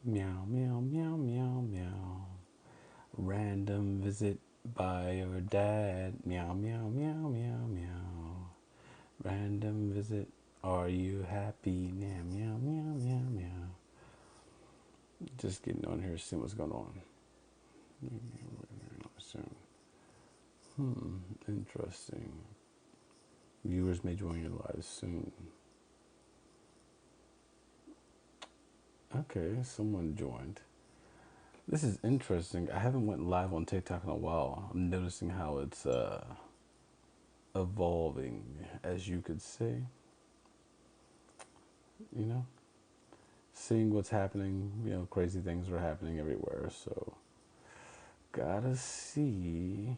Meow, meow, meow, meow, meow. Random visit by your dad. Meow, meow, meow, meow, meow. Random visit. Are you happy? Meow, meow, meow, meow, meow. Just getting on here, seeing what's going on. Soon. Interesting. Viewers may join your live soon. Okay, someone joined. This is interesting. I haven't went live on TikTok in a while. I'm noticing how it's evolving, as you could say. You know, seeing what's happening. Crazy things are happening everywhere. So, gotta see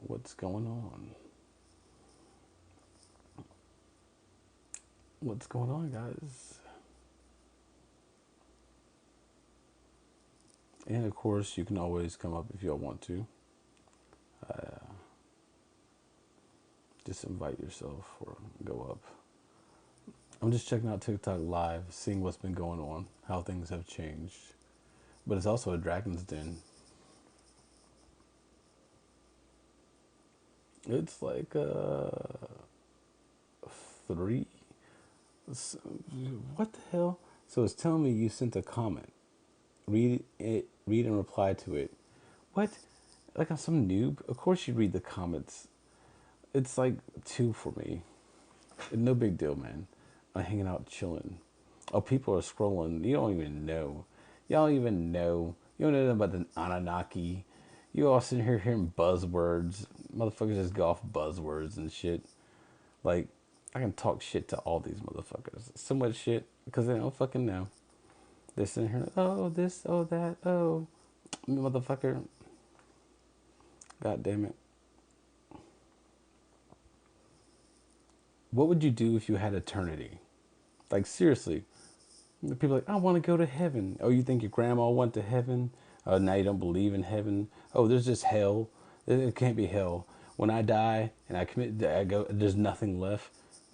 what's going on. What's going on, guys? And of course, you can always come up if y'all want to. Just invite yourself or go up. I'm just checking out TikTok live, seeing what's been going on, how things have changed. But it's also a dragon's den. It's like three. What the hell? So it's telling me you sent a comment. Read it. Read and reply to it. What? Like I'm some noob? Of course you read the comments. It's like two for me. No big deal, man. I'm hanging out, chilling. Oh, people are scrolling. You don't even know. Y'all don't even know. You don't know nothing about the AnuNnaKi. You all sitting here hearing buzzwords. Motherfuckers just go off buzzwords and shit. Like, I can talk shit to all these motherfuckers. So much shit because they don't fucking know. They're sitting here, oh, this, oh, that, oh. Motherfucker. God damn it. What would you do if you had eternity? Like, seriously. People are like, I want to go to heaven. Oh, you think your grandma went to heaven? Oh, now you don't believe in heaven. Oh, there's just hell. It can't be hell. When I die and I go, there's nothing left.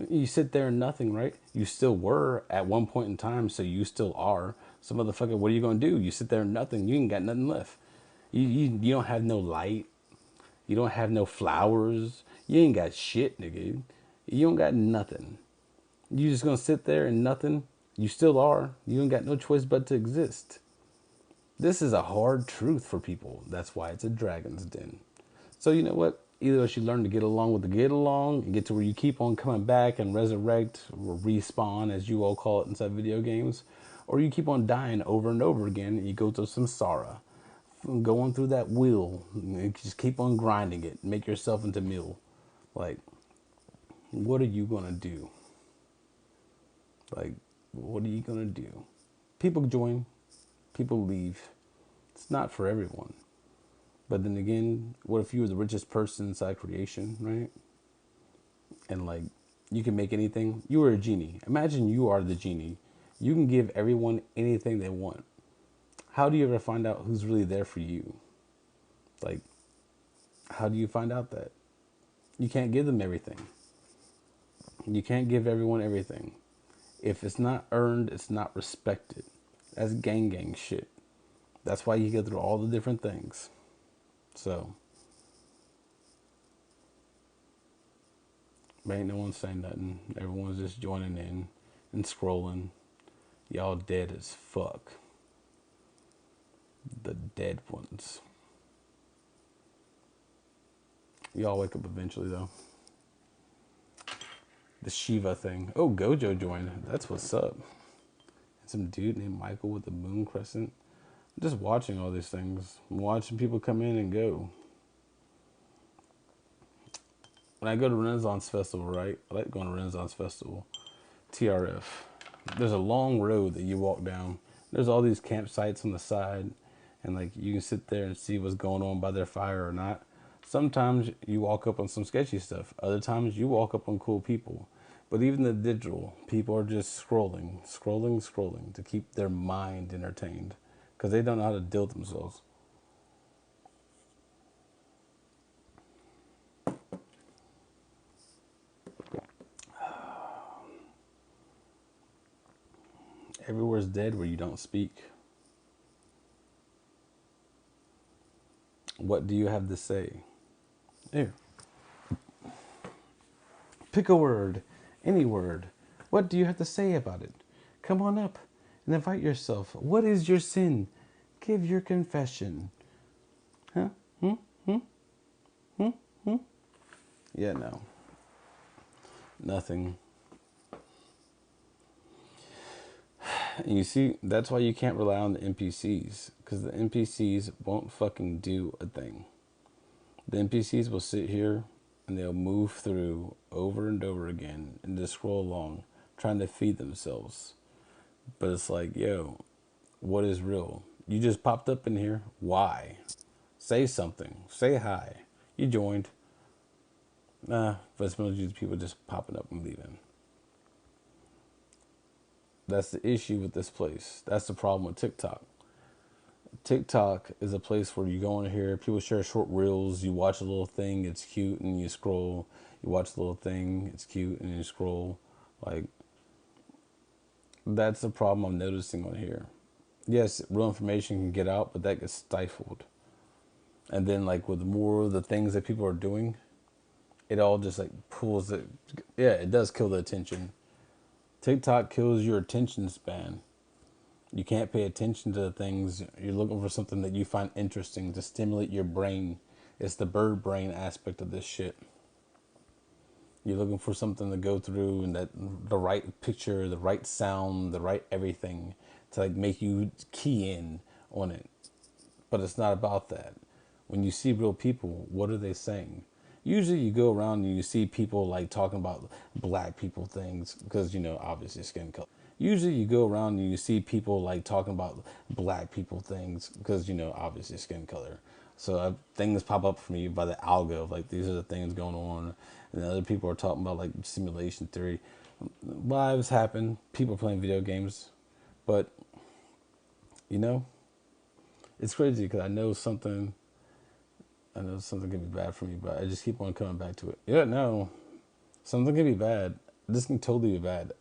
You sit there and nothing, right? You still were at one point in time, so you still are. So, motherfucker, what are you gonna do? You sit there and nothing. You ain't got nothing left. You don't have no light. You don't have no flowers. You ain't got shit, nigga. You don't got nothing. You just gonna sit there and nothing? You still are. You ain't got no choice but to exist. This is a hard truth for people. That's why it's a dragon's den. So you know what? Either you learn to get along with the get along and get to where you keep on coming back and resurrect or respawn, as you all call it inside video games, or you keep on dying over and over again and you go through samsara, going through that wheel, and just keep on grinding it, make yourself into meal. Like, what are you gonna do? Like, what are you gonna do? People join, people leave. It's not for everyone. But then again, what if you were the richest person inside creation, right? And like, you can make anything. You were a genie. Imagine you are the genie. You can give everyone anything they want. How do you ever find out who's really there for you? Like, how do you find out that? You can't give them everything. You can't give everyone everything. If it's not earned, it's not respected. That's gang shit. That's why you go through all the different things. So, ain't no one saying nothing. Everyone's just joining in and scrolling. Y'all dead as fuck. The dead ones. Y'all wake up eventually, though. The Shiva thing. Oh, Gojo joined. That's what's up. And some dude named Michael with the moon crescent. I'm just watching all these things. I'm watching people come in and go. When I go to Renaissance Festival, right? I like going to Renaissance Festival. TRF. There's a long road that you walk down. There's all these campsites on the side. And like you can sit there and see what's going on by their fire or not. Sometimes you walk up on some sketchy stuff. Other times you walk up on cool people. But even the digital, people are just scrolling to keep their mind entertained because they don't know how to deal with themselves. Everywhere's dead where you don't speak. What do you have to say? Here, pick a word, any word. What do you have to say about it? Come on up and invite yourself. What is your sin? Give your confession. Huh? Hmm? Hmm? Hmm? Hmm? Yeah, no. Nothing. And you see, that's why you can't rely on the NPCs. Because the NPCs won't fucking do a thing. The NPCs will sit here and they'll move through over and over again and just scroll along trying to feed themselves. But it's like, yo, what is real? You just popped up in here. Why? Say something. Say hi. You joined. Nah, but it's mostly people just popping up and leaving. That's the issue with this place. That's the problem with TikTok. TikTok is a place where you go in here, people share short reels, you watch a little thing, it's cute, and you scroll. You watch the little thing, it's cute, and you scroll. Like, that's the problem I'm noticing on here. Yes, real information can get out, but that gets stifled. And then, like, with more of the things that people are doing, it all just, like, pulls it. Yeah, it does kill the attention. TikTok kills your attention span. You can't pay attention to the things. You're looking for something that you find interesting to stimulate your brain. It's the bird brain aspect of this shit. You're looking for something to go through and that the right picture, the right sound, the right everything to like make you key in on it. But it's not about that. When you see real people, what are they saying? Usually you go around and you see people like talking about black people things because, you know, obviously skin color. Usually you go around and you see people like talking about black people things because, you know, obviously skin color. So things pop up for me by the algo of like, these are the things going on. And other people are talking about like simulation theory. Lives happen. People playing video games. But, you know, it's crazy because I know something can be bad for me, but I just keep on coming back to it. Yeah, no, something can be bad. This can totally be bad.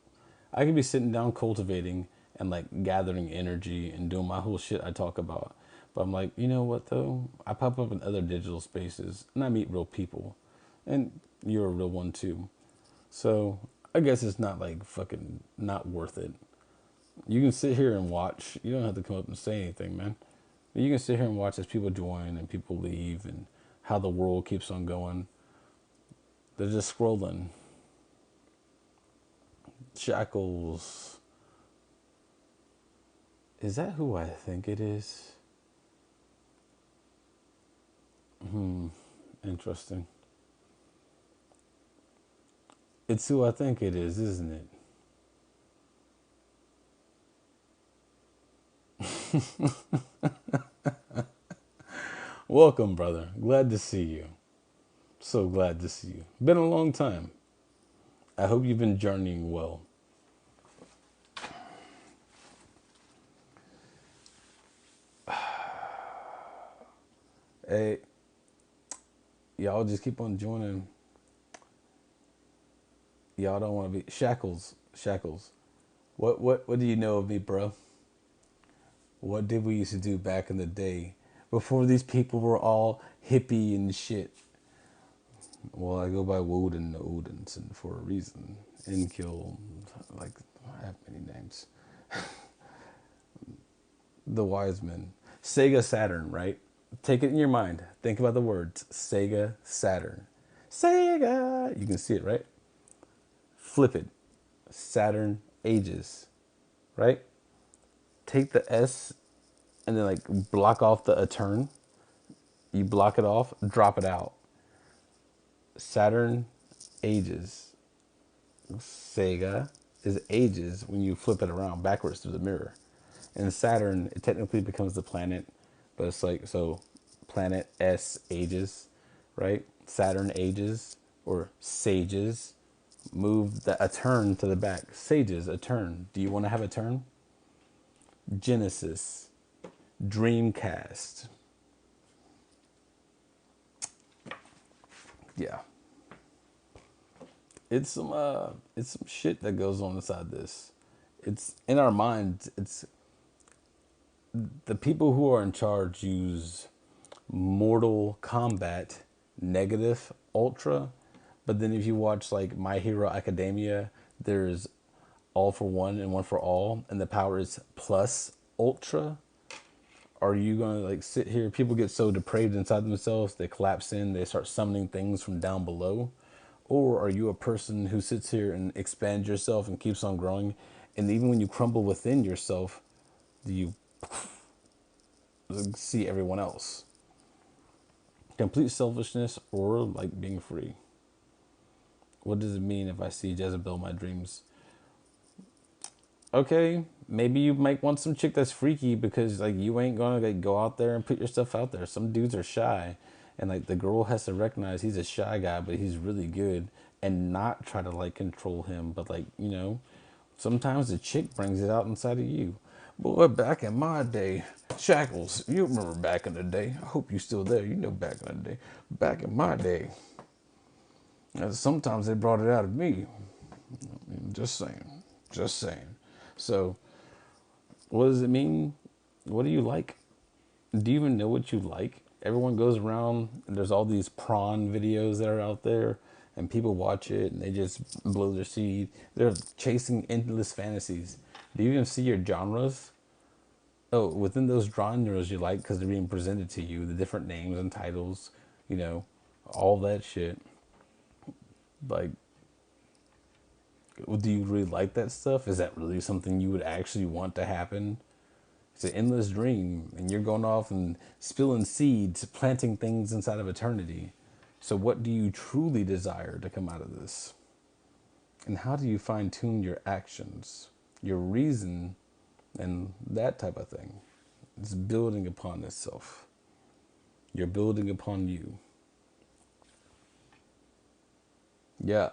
I could be sitting down cultivating and like gathering energy and doing my whole shit I talk about. But I'm like, you know what though? I pop up in other digital spaces and I meet real people. And you're a real one too. So I guess it's not like fucking not worth it. You can sit here and watch. You don't have to come up and say anything, man. You can sit here and watch as people join and people leave and how the world keeps on going. They're just scrolling. Shackles. Is that who I think it is? Interesting. It's who I think it is, isn't it? Welcome, brother. Glad to see you. So glad to see you. Been a long time. I hope you've been journeying well. Hey, y'all just keep on joining. Y'all don't want to be shackles. Shackles. What do you know of me, bro? What did we used to do back in the day before these people were all hippie and shit? Well, I go by Woden Odinson for a reason. Inkill, like, I have many names. The Wise Men. Sega Saturn, right? Take it in your mind. Think about the words Sega Saturn. Sega! You can see it, right? Flip it. Saturn Ages, right? Take the S and then like block off the a turn. You block it off, drop it out. Saturn Ages. Sega is ages when you flip it around backwards through the mirror. And Saturn, it technically becomes the planet, but it's like, so planet S ages, right? Saturn ages or sages. Move a turn to the back. Sages, a turn. Do you want to have a turn? Genesis, Dreamcast. Yeah. It's some shit that goes on inside this. It's in our minds. It's the people who are in charge use Mortal Kombat negative ultra. But then if you watch like My Hero Academia, there's all for one and one for all, and the power is plus ultra. Are you gonna like sit here? People get so depraved inside themselves, they collapse in, they start summoning things from down below. Or are you a person who sits here and expands yourself and keeps on growing? And even when you crumble within yourself, do you see everyone else? Complete selfishness or like being free? What does it mean if I see Jezebel in my dreams? Okay, maybe you might want some chick that's freaky because like you ain't gonna like go out there and put your stuff out there. Some dudes are shy, and like the girl has to recognize he's a shy guy, but he's really good, and not try to like control him. But like sometimes the chick brings it out inside of you. Boy, back in my day, Shackles, you remember back in the day. I hope you still there. You know back in the day. Back in my day, sometimes they brought it out of me. Just saying. Just saying. So, what does it mean? What do you like? Do you even know what you like? Everyone goes around and there's all these prawn videos that are out there and people watch it and they just blow their seed. They're chasing endless fantasies. Do you even see your genres? Oh, within those genres you like because they're being presented to you, the different names and titles, you know, all that shit. Like, do you really like that stuff? Is that really something you would actually want to happen? It's an endless dream, and you're going off and spilling seeds, planting things inside of eternity. So, what do you truly desire to come out of this? And how do you fine tune your actions, your reason, and that type of thing? It's building upon itself. You're building upon you. Yeah,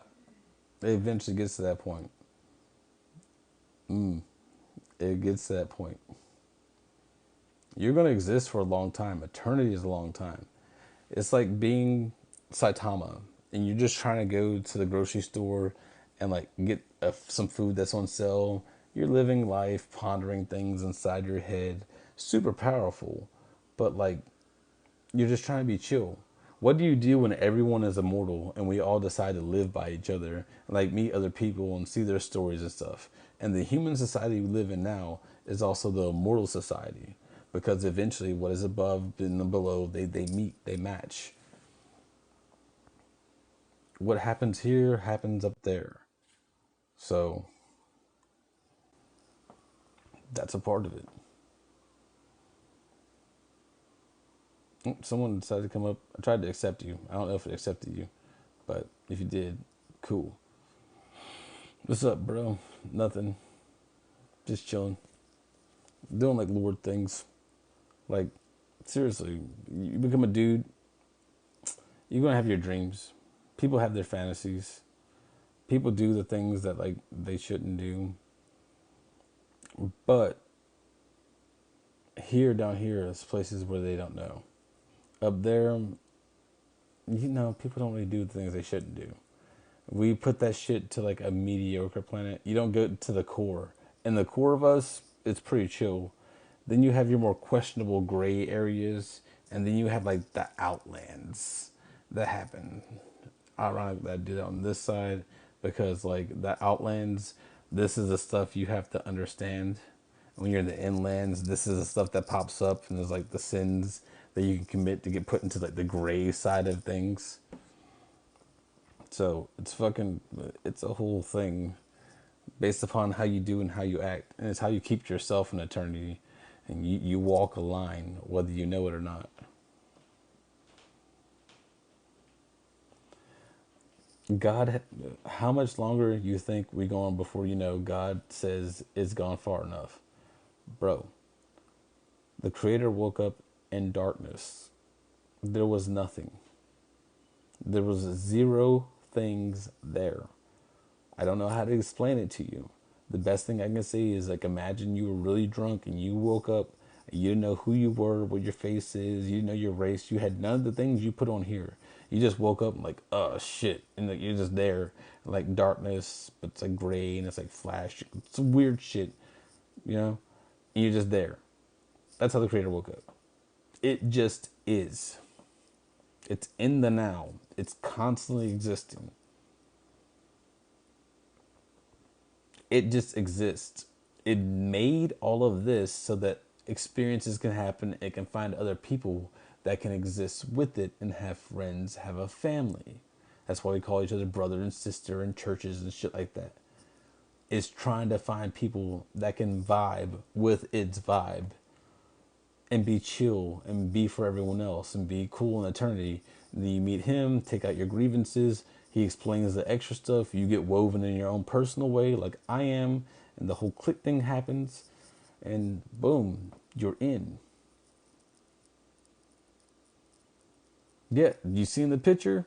it eventually gets to that point. It gets to that point. You're going to exist for a long time. Eternity is a long time. It's like being Saitama and you're just trying to go to the grocery store and like get some food that's on sale. You're living life, pondering things inside your head, super powerful, but like you're just trying to be chill. What do you do when everyone is immortal and we all decide to live by each other, like meet other people and see their stories and stuff? And the human society we live in now is also the immortal society because eventually what is above and below, they meet, they match. What happens here happens up there. So that's a part of it. Someone decided to come up. I tried to accept you. I don't know if it accepted you, but if you did, cool. What's up, bro? Nothing. Just chilling. Doing like Lord things. Like, seriously, you become a dude, you're gonna have your dreams. People have their fantasies. People do the things that like they shouldn't do. But here down here is places where they don't know. Up there, people don't really do the things they shouldn't do. We put that shit to like a mediocre planet. You don't go to the core. In the core of us, it's pretty chill. Then you have your more questionable gray areas, and then you have like the outlands that happen. Ironic that I did it on this side because like the outlands, this is the stuff you have to understand. When you're in the inlands, this is the stuff that pops up, and there's like the sins that you can commit to get put into like the gray side of things. So it's a whole thing based upon how you do and how you act. And it's how you keep yourself in eternity. And you walk a line, whether you know it or not. God, how much longer you think we going before God says it's gone far enough? Bro, the Creator woke up in darkness. There was nothing. There was zero things there. I don't know how to explain it to you. The best thing I can say is like imagine you were really drunk and you woke up and you didn't know who you were, what your face is, you didn't know your race, you had none of the things you put on here. You just woke up and like, oh shit, and like you're just there, like darkness, but it's like gray and it's like flash. It's weird shit, you know? And you're just there. That's how the Creator woke up. It just is. It's in the now. It's constantly existing. It just exists. It made all of this so that experiences can happen. It can find other people that can exist with it and have friends, have a family. That's why we call each other brother and sister in churches and shit like that. It's trying to find people that can vibe with its vibe and be chill and be for everyone else and be cool in eternity. And then you meet him, take out your grievances. He explains the extra stuff. You get woven in your own personal way, like I am, and the whole click thing happens, and boom, you're in. Yeah, you seen the picture?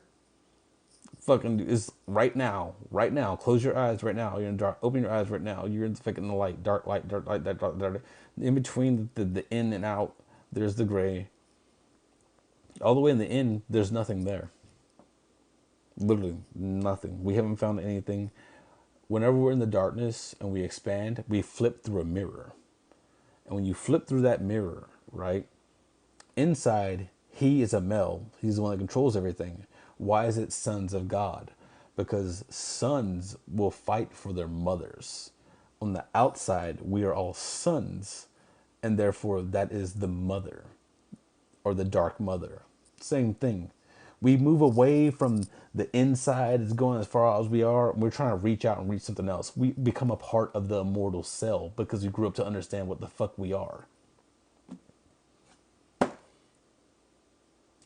Fucking is right now, right now. Close your eyes right now. You're in dark. Open your eyes right now. You're in the fucking light, dark light, dark light, dark, dark, dark. In between the in and out, there's the gray. All the way in the in, there's nothing there. Literally nothing. We haven't found anything. Whenever we're in the darkness and we expand, we flip through a mirror. And when you flip through that mirror, right, inside, he is a male. He's the one that controls everything. Why is it sons of God? Because sons will fight for their mothers. On the outside, we are all sons, and therefore that is the mother or the dark mother. Same thing. We move away from the inside, it's going as far as we are. We're trying to reach out and reach something else. We become a part of the immortal cell because we grew up to understand what the fuck we are.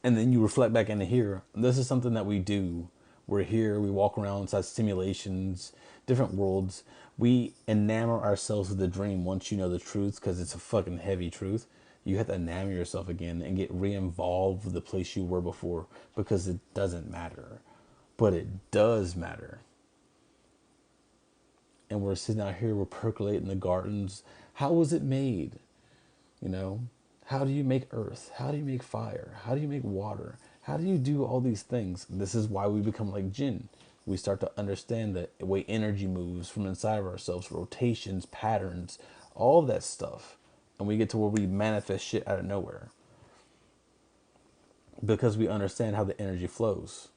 And then you reflect back into here. This is something that we do. We're here, we walk around inside simulations, different worlds. We enamor ourselves with the dream once you know the truth, because it's a fucking heavy truth. You have to enamor yourself again and get re-involved with the place you were before, because it doesn't matter. But it does matter. And we're sitting out here, we're percolating the gardens. How was it made? You know? How do you make earth? How do you make fire? How do you make water? How do you do all these things? This is why we become like jinn. We start to understand the way energy moves from inside of ourselves, rotations, patterns, all of that stuff. And we get to where we manifest shit out of nowhere. Because we understand how the energy flows.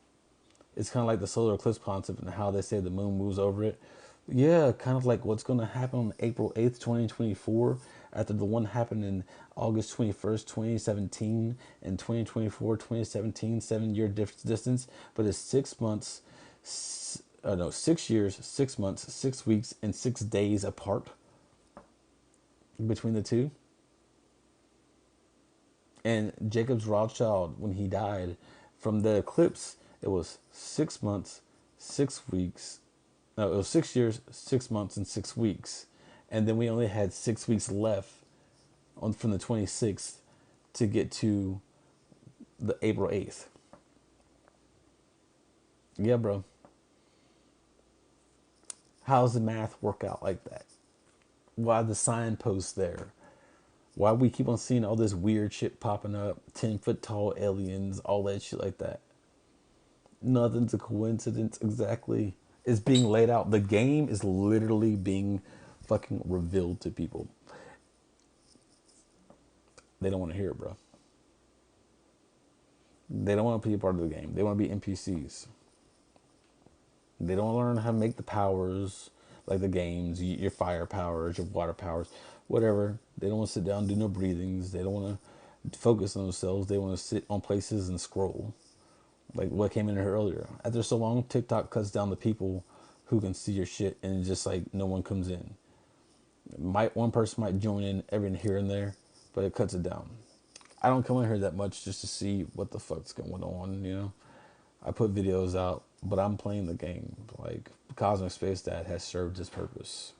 It's kind of like the solar eclipse concept and how they say the moon moves over it. Yeah, kind of like what's going to happen on April 8th, 2024, after the one happened in August 21st, 2017, and 2024, 2017, 7 year distance, but it's 6 months, no, 6 years, 6 months, 6 weeks, and 6 days apart between the two. And Jacob's Rothschild, when he died from the eclipse, it was 6 months, 6 weeks. No, it was 6 years, 6 months, and 6 weeks. And then we only had 6 weeks left from the 26th to get to the April 8th. Yeah, bro. How's the math work out like that? Why the signposts there? Why we keep on seeing all this weird shit popping up? 10-foot tall aliens, all that shit like that. Nothing's a coincidence exactly. It's being laid out. The game is literally being fucking revealed to people. They don't want to hear it, bro. They don't want to be a part of the game. They want to be NPCs. They don't learn how to make the powers, like the games, your fire powers, your water powers, whatever. They don't want to sit down and do no breathings. They don't want to focus on themselves. They want to sit on places and scroll. Like what came in here earlier. After so long, TikTok cuts down the people who can see your shit, and it's just like no one comes in. One person might join in every here and there, but it cuts it down. I don't come in here that much just to see what the fuck's going on, you know. I put videos out, but I'm playing the game. Like Cosmic Space Dad has served his purpose.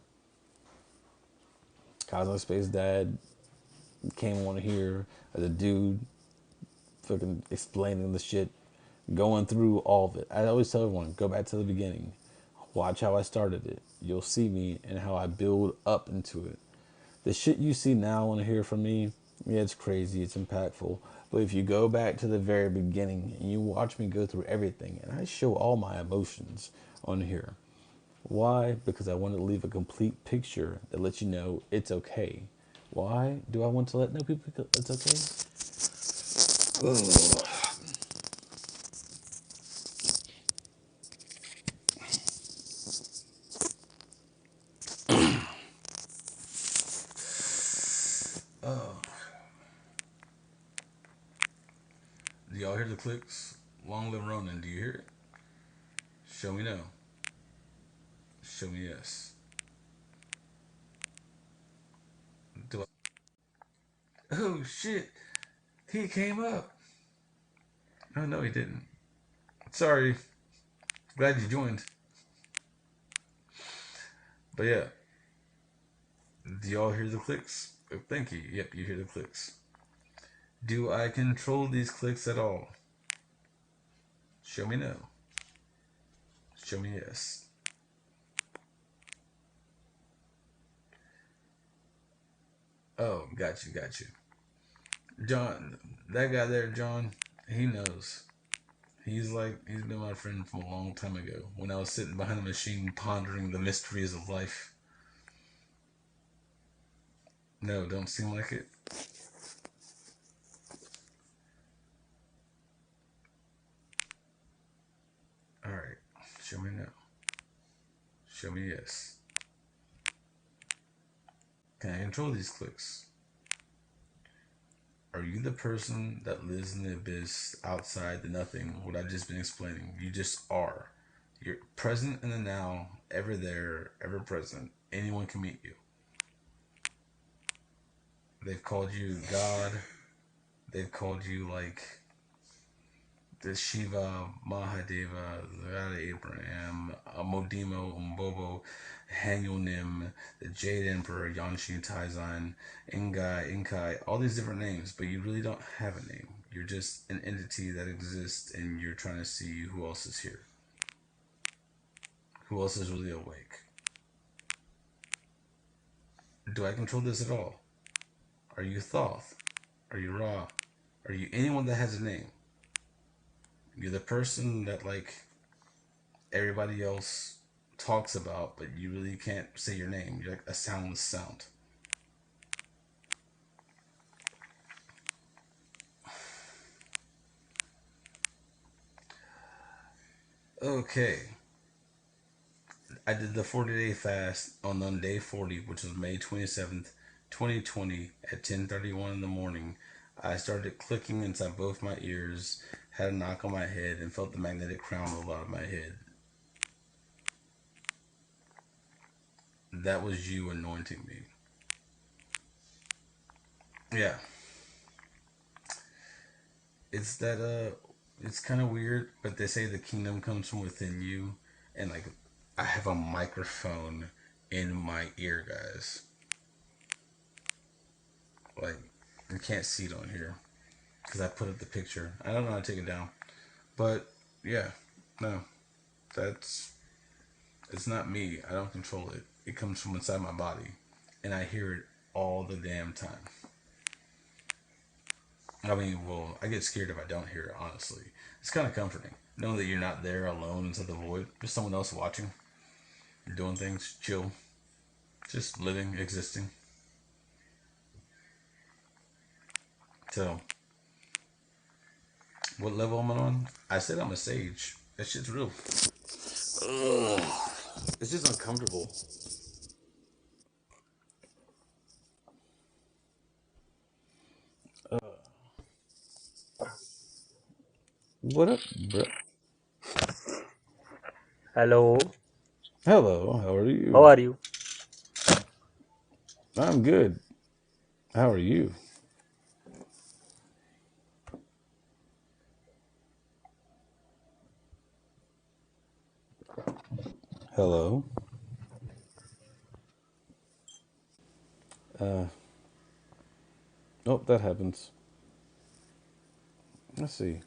Cosmic Space Dad came on here as a dude, fucking explaining the shit, going through all of it. I always tell everyone, go back to the beginning. Watch how I started it. You'll see me and how I build up into it. The shit you see now and hear from me, yeah, it's crazy, it's impactful. But if you go back to the very beginning and you watch me go through everything, and I show all my emotions on here. Why? Because I want to leave a complete picture that lets you know it's okay. Why do I want to let know people it's okay? Ugh. Oh. Do y'all hear the clicks? Long live Ronan. Do you hear it? Show me no. Show me yes. Do I? Oh shit! He came up. Oh no, he didn't. Sorry. Glad you joined. But yeah, do y'all hear the clicks? Oh, thank you. Yep, you hear the clicks. Do I control these clicks at all? Show me no. Show me yes. Oh, got you, got you. John, that guy there, John, he knows. He's been my friend from a long time ago when I was sitting behind a machine pondering the mysteries of life. No, don't seem like it. Alright, show me no. Show me yes. Can I control these clicks? Are you the person that lives in the abyss outside the nothing? What I've just been explaining. You just are. You're present in the now, ever there, ever present. Anyone can meet you. They've called you God. They've called you like the Shiva, Mahadeva, the God of Abraham, Modimo, Umbobo, Hanyonim, the Jade Emperor, Yanshin Taizan, Inkai, all these different names, but you really don't have a name. You're just an entity that exists and you're trying to see who else is here. Who else is really awake? Do I control this at all? Are you Thoth? Are you Ra? Are you anyone that has a name? You're the person that like everybody else talks about, but you really can't say your name. You're like a soundless sound. Okay. I did the 40-day fast on day 40, which was May 27th, 2020 at 10:31 in the morning. I started clicking inside both my ears, had a knock on my head, and felt the magnetic crown roll out of my head. That was you anointing me. Yeah. It's that it's kind of weird, but they say the kingdom comes from within you, and like I have a microphone in my ear, guys. Like you can't see it on here because I put up the picture. I don't know how to take it down, but yeah, no, that's it's not me. I don't control it. It comes from inside my body, and I hear it all the damn time. I mean, well, I get scared if I don't hear it. Honestly, it's kind of comforting knowing that you're not there alone inside the void. There's someone else watching. You're doing things, chill, just living, existing. So, what level am I on? I said I'm a sage. That shit's real. Ugh. It's just uncomfortable. What up, bro? Hello, Hello, how are how you? are you? I'm good. How are you? Hello. Uh, oh, that happens. Let's see.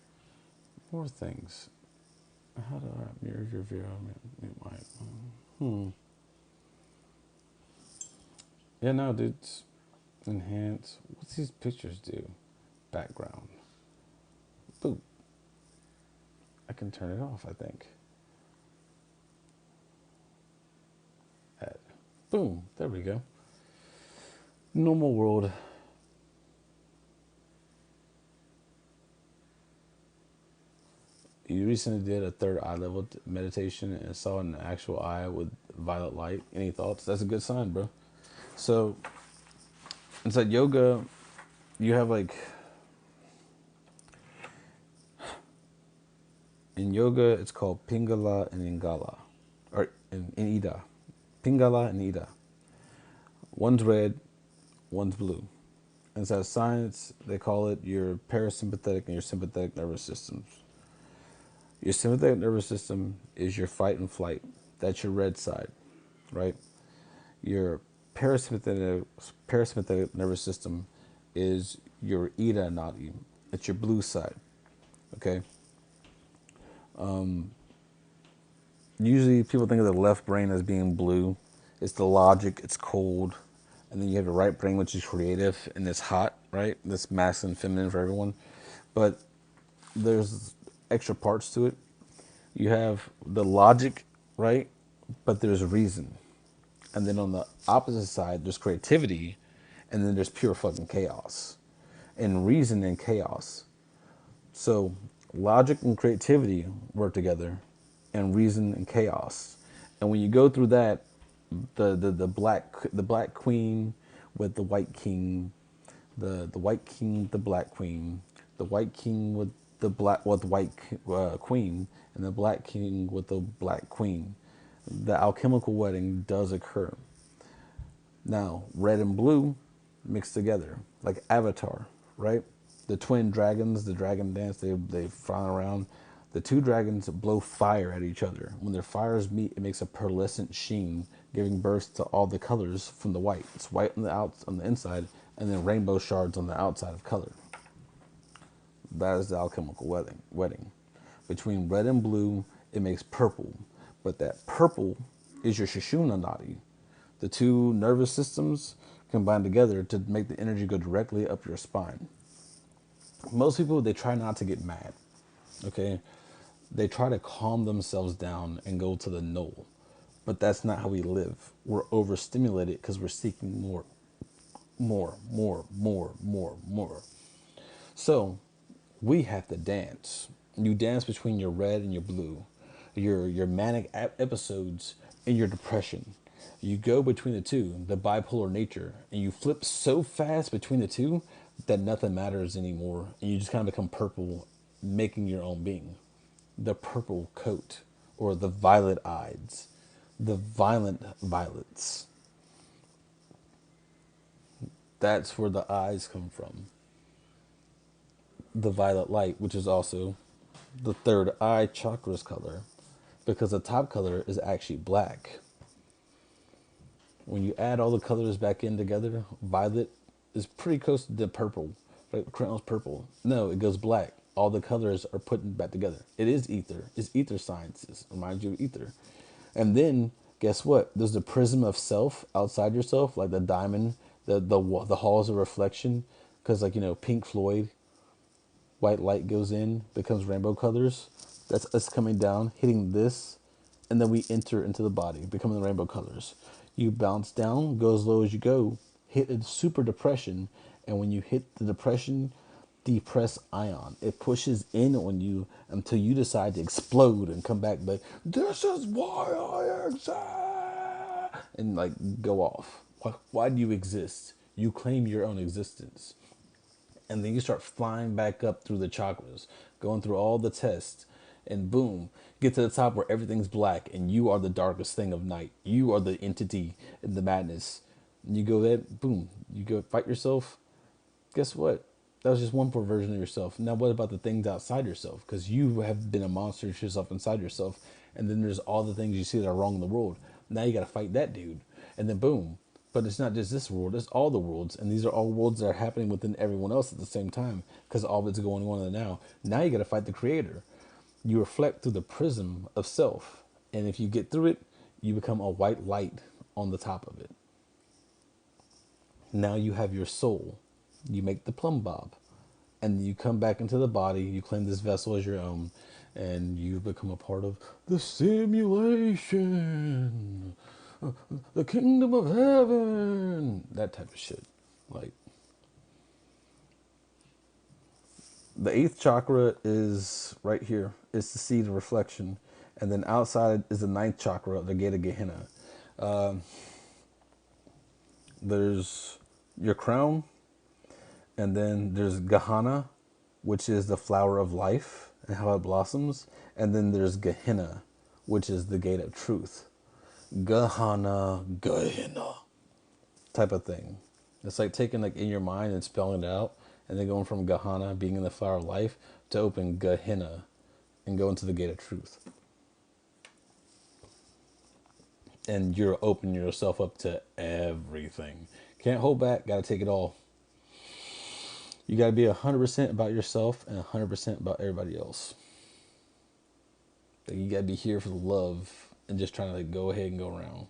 More things. How do I mirror your view? Mute my. Hmm. Yeah, no, dudes. Enhance. What's these pictures do? Background. Boop. I can turn it off, I think. Add. Boom. There we go. Normal world. you recently did a third eye level meditation and saw an actual eye with violet light. Any thoughts? That's a good sign, bro. So inside yoga, you have like in yoga, it's called Pingala and Ingala, or in Ida, Pingala and Ida. One's red, one's blue. Inside science, they call it your parasympathetic and your sympathetic nervous systems. Your sympathetic nervous system is your fight and flight. That's your red side, right? Your parasympathetic nervous system is your AnuNnaKi. It's your blue side, okay? Usually people think of the left brain as being blue. It's the logic, it's cold. And then you have the right brain, which is creative and it's hot, right? That's masculine, feminine for everyone. But there's extra parts to it. You have the logic, right? But there's reason. And then on the opposite side, there's creativity. And then there's pure fucking chaos. And reason and chaos. So logic and creativity work together, and reason and chaos. And when you go through that, the black queen with the white king, the white king, the black queen, the white king with the white queen, and the black king with the black queen, the alchemical wedding does occur. Now, red and blue mixed together, like Avatar, right? The twin dragons, the dragon dance, they fly around. The two dragons blow fire at each other. When their fires meet, it makes a pearlescent sheen, giving birth to all the colors from the white. It's white on the inside, and then rainbow shards on the outside of color. That is the alchemical wedding. Between red and blue, it makes purple. But that purple is your Sushumna Nadi. The two nervous systems combine together to make the energy go directly up your spine. Most people, they try not to get mad, okay? They try to calm themselves down and go to the null. But that's not how we live. We're overstimulated because we're seeking more, more, more, more, more, more. So we have to dance. You dance between your red and your blue, your manic episodes and your depression. You go between the two, the bipolar nature, and you flip so fast between the two that nothing matters anymore, and you just kind of become purple, making your own being. The purple coat, or the violet eyes, the violent violets. That's where the eyes come from. The violet light, which is also the third eye chakra's color, because the top color is actually black. When you add all the colors back in together, violet is pretty close to purple. Like crayon's purple. No, it goes black. All the colors are put back together. It is ether. It's ether sciences. Reminds you of ether. And then guess what? There's the prism of self outside yourself, like the diamond, the halls of reflection. Because Pink Floyd, white light goes in, becomes rainbow colors. That's us coming down, hitting this, and then we enter into the body, becoming the rainbow colors. You bounce down, go as low as you go, hit a super depression, and when you hit the depression, depress ion. It pushes in on you until you decide to explode and come back like, this is why I exist, and like go off. Why do you exist? You claim your own existence. And then you start flying back up through the chakras, going through all the tests, and boom, get to the top where everything's black and you are the darkest thing of night. You are the entity in the madness. And you go there, boom, you go fight yourself. Guess what? That was just one poor version of yourself. Now what about the things outside yourself? Because you have been a monster to yourself inside yourself. And then there's all the things you see that are wrong in the world. Now you got to fight that dude. And then boom. But it's not just this world, it's all the worlds. And these are all worlds that are happening within everyone else at the same time. Because all of it's going on in the now. Now you got to fight the creator. You reflect through the prism of self. And if you get through it, you become a white light on the top of it. Now you have your soul. You make the plumb bob. And you come back into the body. You claim this vessel as your own. And you become a part of the simulation. The kingdom of heaven. That type of shit. Like, The eighth chakra is right here. It's the seed of reflection. And then outside is the ninth chakra, the gate of Gehenna. There's your crown, and then there's Gahana, which is the flower of life and how it blossoms. And then there's Gehenna, which is the gate of truth. Gahana, Gehenna type of thing. It's like taking like in your mind and spelling it out, and then going from Gahana, being in the flower of life, to open Gehenna and go into the gate of truth. And you're opening yourself up to everything. Can't hold back, gotta take it all. You gotta be 100% about yourself and 100% about everybody else. Like, you gotta be here for the love and just trying to like go ahead and go around.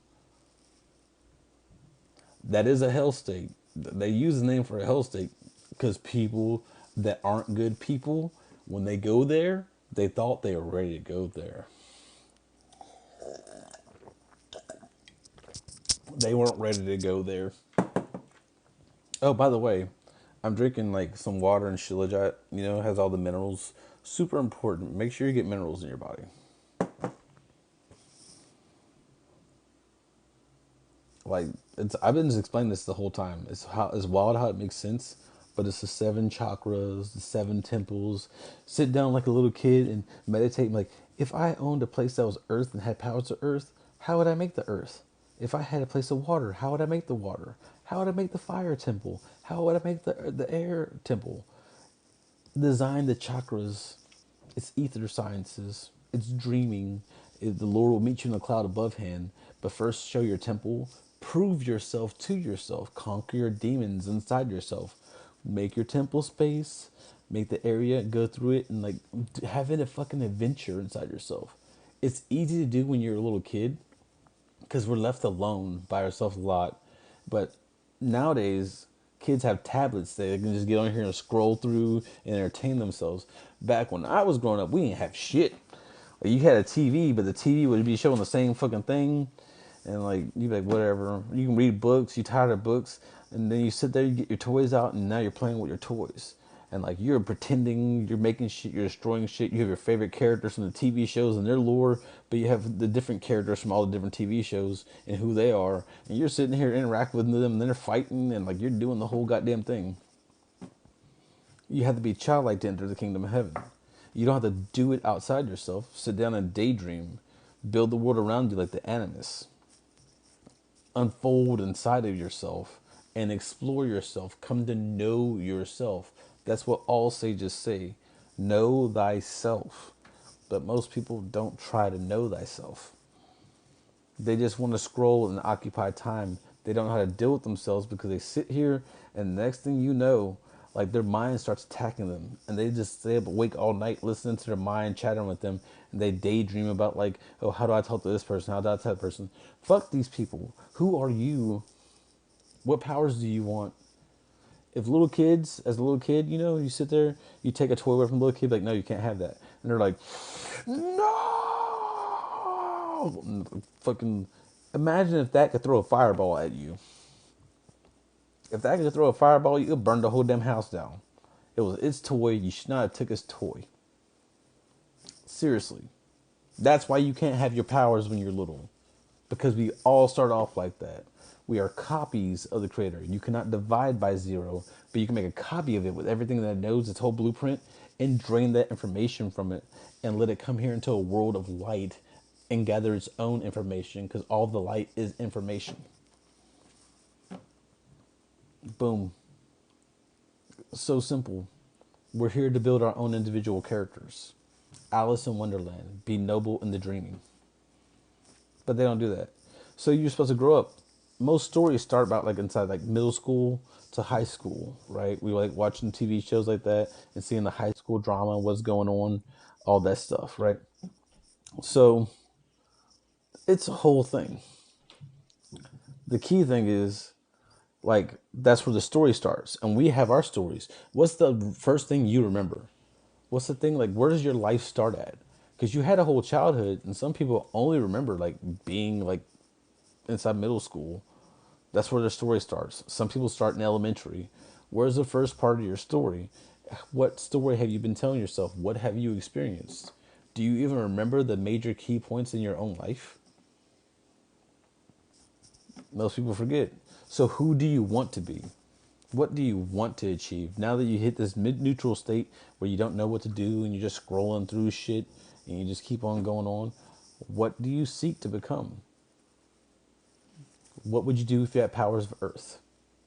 That is a hell state. They use the name for a hell state because people that aren't good people, when they go there, they thought they were ready to go there. They weren't ready to go there. Oh, by the way, I'm drinking like some water and shilajit. You know, has all the minerals. Super important. Make sure you get minerals in your body. Like I've been just explaining this the whole time. It's wild how it makes sense, but it's the seven chakras, the seven temples. Sit down like a little kid and meditate. Like, if I owned a place that was earth and had powers of earth, how would I make the earth? If I had a place of water, how would I make the water? How would I make the fire temple? How would I make the air temple? Design the chakras. It's ether sciences. It's dreaming. The Lord will meet you in the cloud above hand. But first, show your temple. Prove yourself to yourself. Conquer your demons inside yourself. Make your temple space. Make the area. Go through it and like have it a fucking adventure inside yourself. It's easy to do when you're a little kid because we're left alone by ourselves a lot. But nowadays, kids have tablets. They can just get on here and scroll through and entertain themselves. Back when I was growing up, we didn't have shit. Like, you had a TV, but the TV would be showing the same fucking thing. And like, you'd be like, whatever. You can read books, you're tired of books. And then you sit there, you get your toys out, and now you're playing with your toys. And like, you're pretending, you're making shit, you're destroying shit. You have your favorite characters from the TV shows and their lore, but you have the different characters from all the different TV shows and who they are. And you're sitting here interacting with them, and then they're fighting, and like, you're doing the whole goddamn thing. You have to be childlike to enter the kingdom of heaven. You don't have to do it outside yourself. Sit down and daydream. Build the world around you like the animus. Unfold inside of yourself and explore yourself. Come to know yourself. That's what all sages say. Know thyself. But most people don't try to know thyself. They just want to scroll and occupy time. They don't know how to deal with themselves because they sit here and the next thing you know, like their mind starts attacking them and they just stay up awake all night listening to their mind, chattering with them, and they daydream about like, oh, how do I talk to this person? How do I talk to that person? Fuck these people. Who are you? What powers do you want? If little kids, as a little kid, you know, you sit there, you take a toy away from a little kid, like, no, you can't have that. And they're like, no! Fucking, imagine if that could throw a fireball at you. If that could throw a fireball, you could burn the whole damn house down. It was its toy. You should not have took its toy. Seriously. That's why you can't have your powers when you're little. Because we all start off like that. We are copies of the creator. You cannot divide by zero, but you can make a copy of it with everything that it knows, its whole blueprint, and drain that information from it and let it come here into a world of light and gather its own information because all the light is information. Boom. So simple. We're here to build our own individual characters. Alice in Wonderland. Be noble in the dreaming. But they don't do that. So you're supposed to grow up. Most stories start about like inside like middle school to high school, right? We like watching TV shows like that and seeing the high school drama, what's going on, all that stuff, right? So it's a whole thing. The key thing is like that's where the story starts, and we have our stories. What's the first thing you remember? What's the thing like? Where does your life start at? Because you had a whole childhood, and some people only remember like being like inside middle school. That's where their story starts. Some people start in elementary. Where's the first part of your story? What story have you been telling yourself? What have you experienced? Do you even remember the major key points in your own life? Most people forget. So who do you want to be? What do you want to achieve? Now that you hit this mid-neutral state where you don't know what to do and you're just scrolling through shit and you just keep on going on, what do you seek to become? What would you do if you had powers of earth?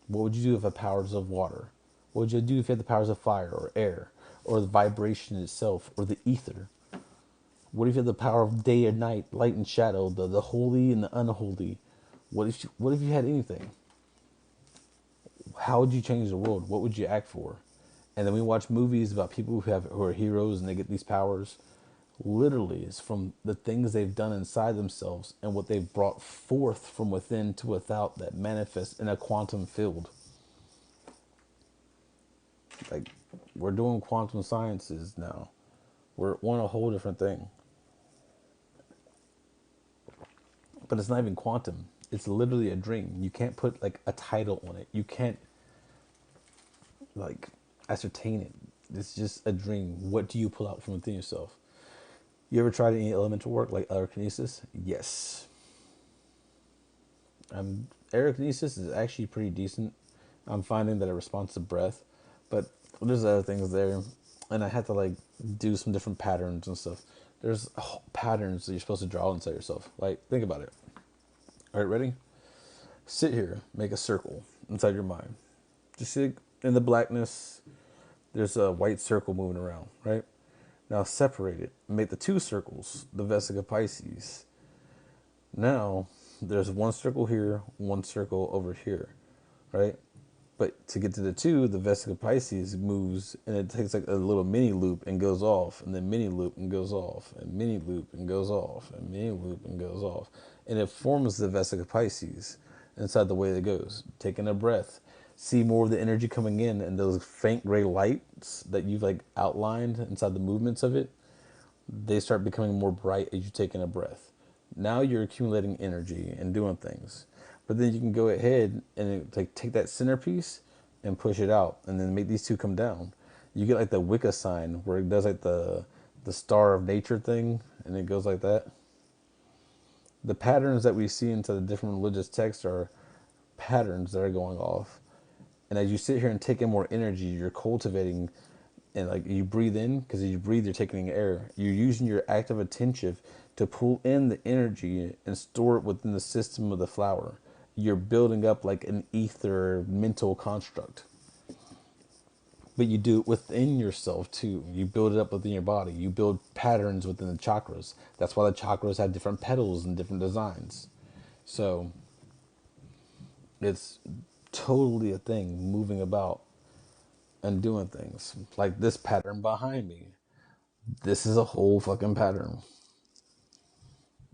What would you do if you had powers of water? What would you do if you had the powers of fire or air or the vibration itself or the ether? What if you had the power of day and night, light and shadow, the holy and the unholy? What if you had anything? How would you change the world? What would you act for? And then we watch movies about people who are heroes and they get these powers. Literally, it's from the things they've done inside themselves and what they've brought forth from within to without that manifests in a quantum field. Like, we're doing quantum sciences now. We're on a whole different thing. But it's not even quantum. It's literally a dream. You can't put like a title on it. You can't like ascertain it. It's just a dream. What do you pull out from within yourself? You ever tried any elemental work like aerokinesis? Yes. Aerokinesis is actually pretty decent. I'm finding that it responds to breath, but there's other things there, and I had to like do some different patterns and stuff. There's patterns that you're supposed to draw inside yourself. Like, think about it. All right, ready? Sit here, make a circle inside your mind. Just sit in the blackness. There's a white circle moving around, right? Now separate it. Make the two circles, the Vesica Pisces. Now there's one circle here, one circle over here, right? But to get to the two, the Vesica Pisces moves and it takes like a little mini loop and goes off, and then mini loop and goes off, and mini loop and goes off, and mini loop and goes off. And it forms the Vesica Pisces inside the way it goes. Taking a breath, see more of the energy coming in, and those faint gray lights that you've like outlined inside the movements of it, they start becoming more bright as you take in a breath. Now you're accumulating energy and doing things. But then you can go ahead and like take that centerpiece and push it out and then make these two come down. You get like the Wicca sign where it does like the star of nature thing and it goes like that. The patterns that we see into the different religious texts are patterns that are going off. And as you sit here and take in more energy, you're cultivating, and like you breathe in, because as you breathe, you're taking in air. You're using your active attention to pull in the energy and store it within the system of the flower. You're building up like an ether mental construct. But you do it within yourself too. You build it up within your body. You build patterns within the chakras. That's why the chakras have different petals and different designs. So it's totally a thing, moving about and doing things. Like this pattern behind me. This is a whole fucking pattern.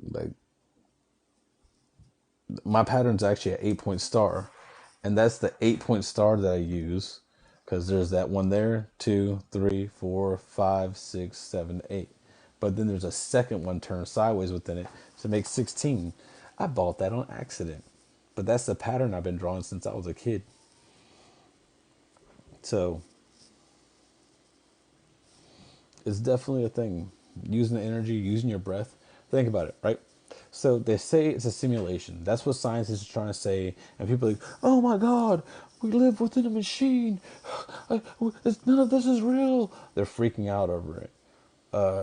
Like, my pattern's actually an 8 point star. And that's the 8 point star that I use. Because there's that one there, 2, 3, 4, 5, 6, 7, 8. But then there's a second one turned sideways within it to make 16. I bought that on accident. But that's the pattern I've been drawing since I was a kid. So it's definitely a thing. Using the energy, using your breath. Think about it, right? So they say it's a simulation. That's what science is trying to say. And people are like, oh my God, we live within a machine. None of this is real. They're freaking out over it.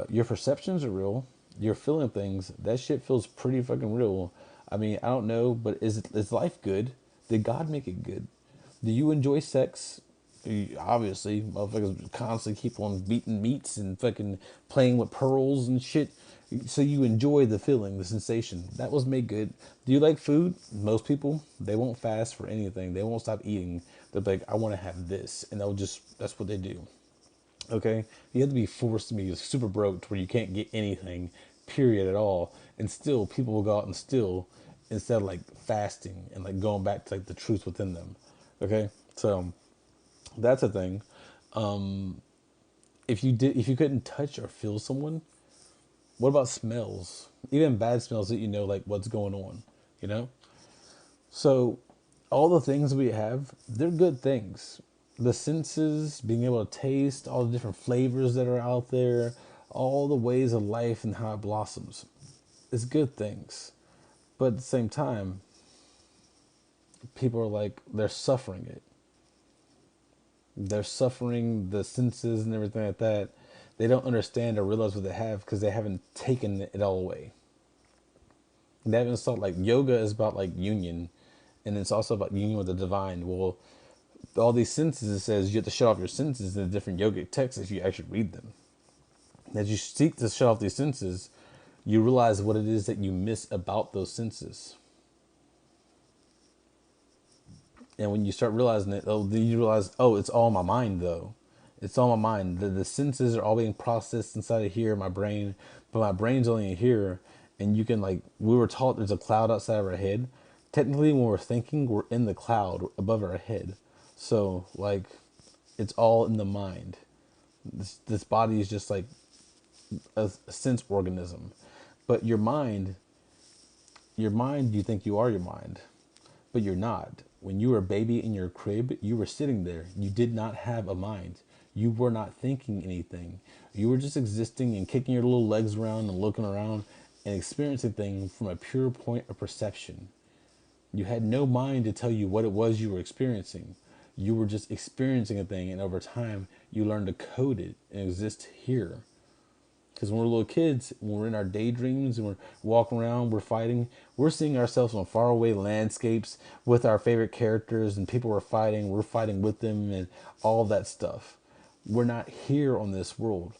Your perceptions are real. You're feeling things. That shit feels pretty fucking real. I mean, I don't know, but is life good? Did God make it good? Do you enjoy sex? Obviously, motherfuckers constantly keep on beating meats and fucking playing with pearls and shit. So you enjoy the feeling, the sensation. That was made good. Do you like food? Most people, they won't fast for anything. They won't stop eating. They're like, I want to have this. And that's what they do. Okay? You have to be forced to be super broke to where you can't get anything, period, at all. And still, people will go out and steal instead of like fasting and like going back to like the truth within them. Okay? So that's a thing. If you couldn't touch or feel someone, what about smells? Even bad smells that you know like what's going on, you know? So all the things we have, they're good things. The senses, being able to taste all the different flavors that are out there, all the ways of life and how it blossoms, is good things. But at the same time, people are like, they're suffering it. They're suffering the senses and everything like that. They don't understand or realize what they have because they haven't taken it all away. They haven't thought like yoga is about like union, and it's also about union with the divine. Well, all these senses, it says you have to shut off your senses in the different yogic texts if you actually read them. As you seek to shut off these senses, you realize what it is that you miss about those senses. And when you start realizing it, oh, then you realize, oh, it's all my mind, though. It's all my mind. The senses are all being processed inside of here, my brain, but my brain's only in here. And you can, like, we were taught there's a cloud outside of our head. Technically, when we're thinking, we're in the cloud above our head. So, like, it's all in the mind. This body is just like a sense organism. But your mind, you think you are your mind, but you're not. When you were a baby in your crib, you were sitting there. You did not have a mind. You were not thinking anything. You were just existing and kicking your little legs around and looking around and experiencing things from a pure point of perception. You had no mind to tell you what it was you were experiencing. You were just experiencing a thing, and over time, you learned to code it and exist here. Because when we're little kids, when we're in our daydreams and we're walking around, we're fighting, we're seeing ourselves on faraway landscapes with our favorite characters and people we're fighting with them and all that stuff. We're not here on this world.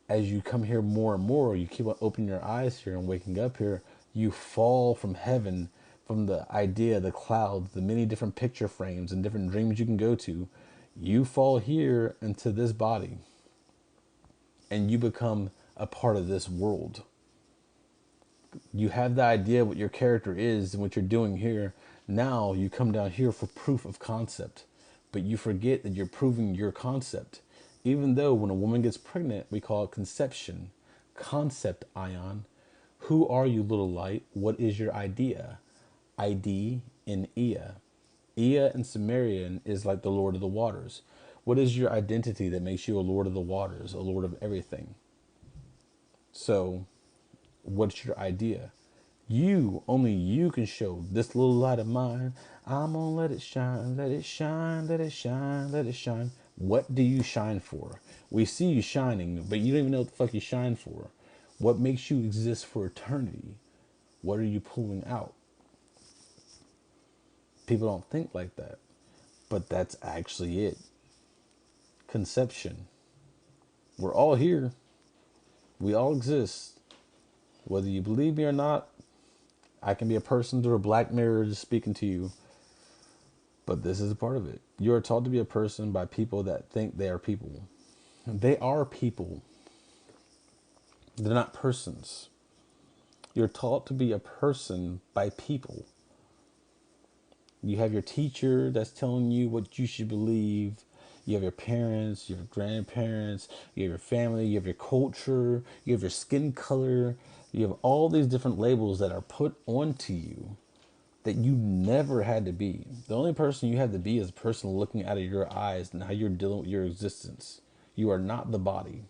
As you come here more and more, you keep on opening your eyes here and waking up here, you fall from heaven, from the idea, the clouds, the many different picture frames and different dreams you can go to. You fall here into this body and you become a part of this world. You have the idea what your character is and what you're doing here. Now you come down here for proof of concept, but you forget that you're proving your concept. Even though when a woman gets pregnant, we call it conception. Concept, ion. Who are you, little light? What is your idea? ID in Ea. Ea in Sumerian is like the Lord of the Waters. What is your identity that makes you a Lord of the Waters, a Lord of everything? So, what's your idea? Only you can show this little light of mine. I'm gonna let it shine, let it shine, let it shine, let it shine. What do you shine for? We see you shining, but you don't even know what the fuck you shine for. What makes you exist for eternity? What are you pulling out? People don't think like that, but that's actually it. Conception. We're all here. We all exist. Whether you believe me or not, I can be a person through a black mirror just speaking to you. But this is a part of it. You are taught to be a person by people that think they are people. They are people. They're not persons. You're taught to be a person by people. You have your teacher that's telling you what you should believe. You have your parents, you have your grandparents, you have your family, you have your culture, you have your skin color. You have all these different labels that are put onto you that you never had to be. The only person you have to be is a person looking out of your eyes and how you're dealing with your existence. You are not the body.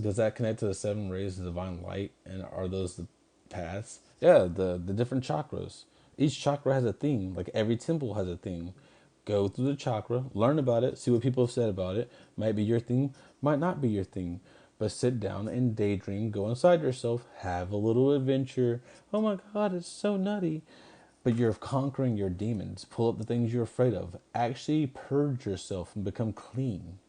Does that connect to the seven rays of divine light? And are those the paths? Yeah, the different chakras. Each chakra has a theme. Like every temple has a theme. Go through the chakra, learn about it, see what people have said about it. Might be your thing, might not be your thing. But sit down and daydream, go inside yourself, have a little adventure. Oh my God, it's so nutty. But you're conquering your demons. Pull up the things you're afraid of. Actually purge yourself and become clean.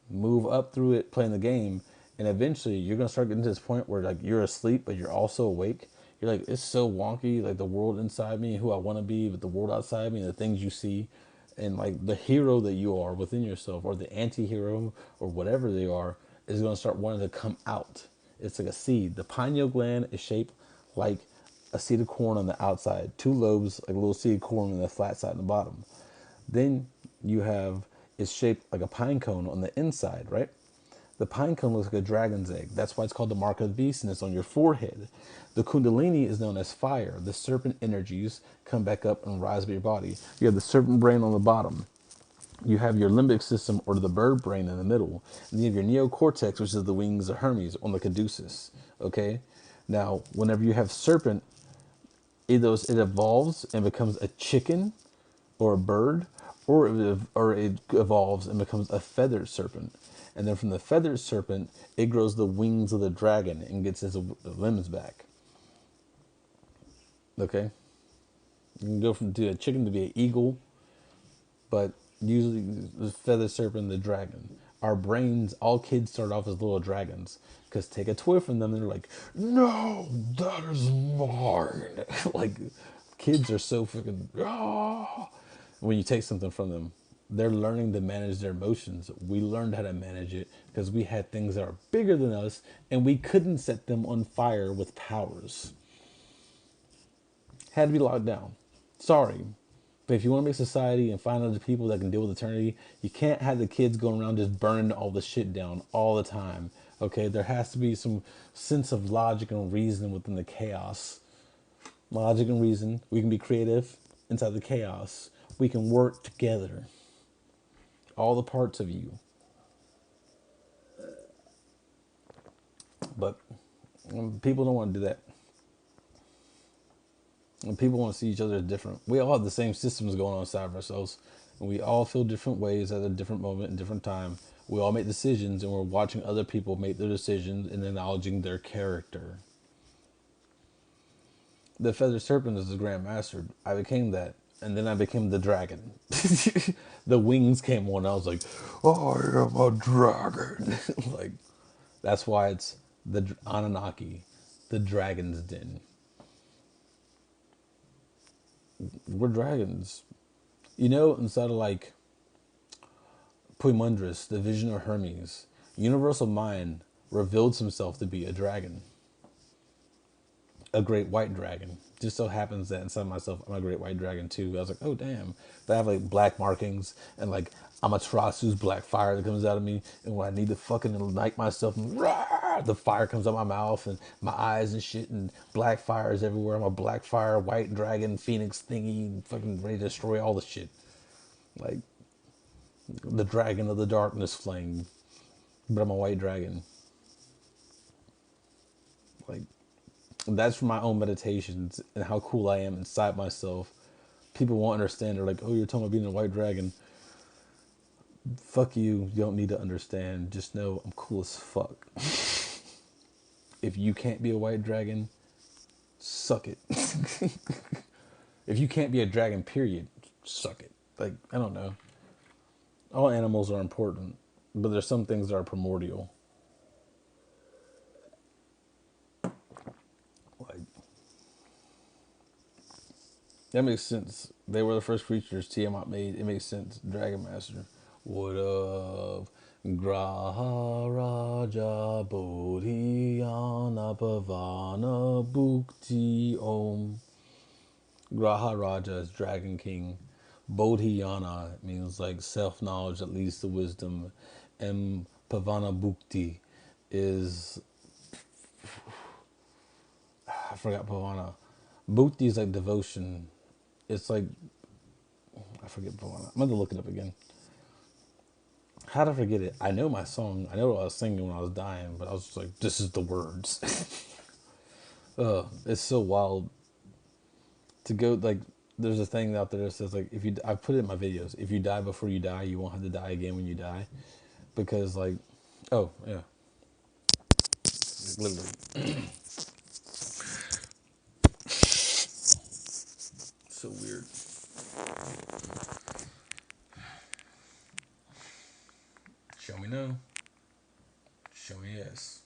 Move up through it, playing the game, and eventually you're gonna start getting to this point where like you're asleep, but you're also awake. You're like, it's so wonky, like the world inside me, who I want to be, but the world outside me, and the things you see, and like the hero that you are within yourself, or the anti-hero, or whatever they are, is gonna start wanting to come out. It's like a seed. The pineal gland is shaped like a seed of corn on the outside, two lobes, like a little seed of corn on the flat side and the bottom. Then you have it's shaped like a pine cone on the inside, right? The pine cone looks like a dragon's egg. That's why it's called the mark of the beast, and it's on your forehead. The kundalini is known as fire. The serpent energies come back up and rise up your body. You have the serpent brain on the bottom. You have your limbic system, or the bird brain, in the middle. And you have your neocortex, which is the wings of Hermes, on the caduceus. Okay? Now, whenever you have serpent, it evolves and becomes a chicken or a bird, or it evolves and becomes a feathered serpent. And then from the feathered serpent, it grows the wings of the dragon and gets his limbs back. Okay? You can go from to a chicken to be an eagle, but usually the feathered serpent, the dragon. Our brains, all kids start off as little dragons. Because take a toy from them, and they're like, no, that is mine. Like, kids are so freaking, ah. When you take something from them, they're learning to manage their emotions. We learned how to manage it because we had things that are bigger than us, and we couldn't set them on fire with powers. Had to be locked down. Sorry. But if you want to make society and find other people that can deal with eternity, you can't have the kids going around just burning all the shit down all the time. Okay? There has to be some sense of logic and reason within the chaos. Logic and reason. We can be creative inside the chaos. We can work together. All the parts of you. But people don't want to do that. And people want to see each other as different. We all have the same systems going on inside of ourselves. And we all feel different ways at a different moment and different time. We all make decisions, and we're watching other people make their decisions and acknowledging their character. The feathered serpent is the Grand Master. I became that. And then I became the dragon. The wings came on. I was like, I am a dragon. Like, that's why it's the AnuNnaKi, the dragon's den. We're dragons. You know, inside of like Poimandres, the vision of Hermes, universal mind revealed himself to be a dragon. A great white dragon. Just so happens that inside myself, I'm a great white dragon too. I was like, oh damn. But I have like black markings and like Amaterasu's black fire that comes out of me. And when I need to fucking ignite myself, the fire comes out my mouth and my eyes and shit. And black fire is everywhere. I'm a black fire, white dragon, phoenix thingy, fucking ready to destroy all the shit. Like the dragon of the darkness flame. But I'm a white dragon. Like, that's from my own meditations and how cool I am inside myself. People won't understand. They're like, oh, you're talking about being a white dragon. Fuck you. You don't need to understand. Just know I'm cool as fuck. If you can't be a white dragon, suck it. If you can't be a dragon, period, suck it. Like, I don't know. All animals are important, but there's some things that are primordial. Like, that makes sense. They were the first creatures Tiamat made. It makes sense. Dragon Master. What up? Graha Raja Bodhiyana Pavana Bhukti Om. Graha Raja is Dragon King. Bodhiyana means like self-knowledge that leads to wisdom. And Pavana Bhukti is, I forgot Pavana. Bhukti is like devotion. It's like, I forget Pavana. I'm going to look it up again. How to forget it? I know my song. I know what I was singing when I was dying, but I was just like, this is the words. It's so wild to go, like, there's a thing out there that says, like, if you, I put it in my videos, if you die before you die, you won't have to die again when you die. Because, like, oh, yeah. Literally. So weird. Show me no. Show me yes.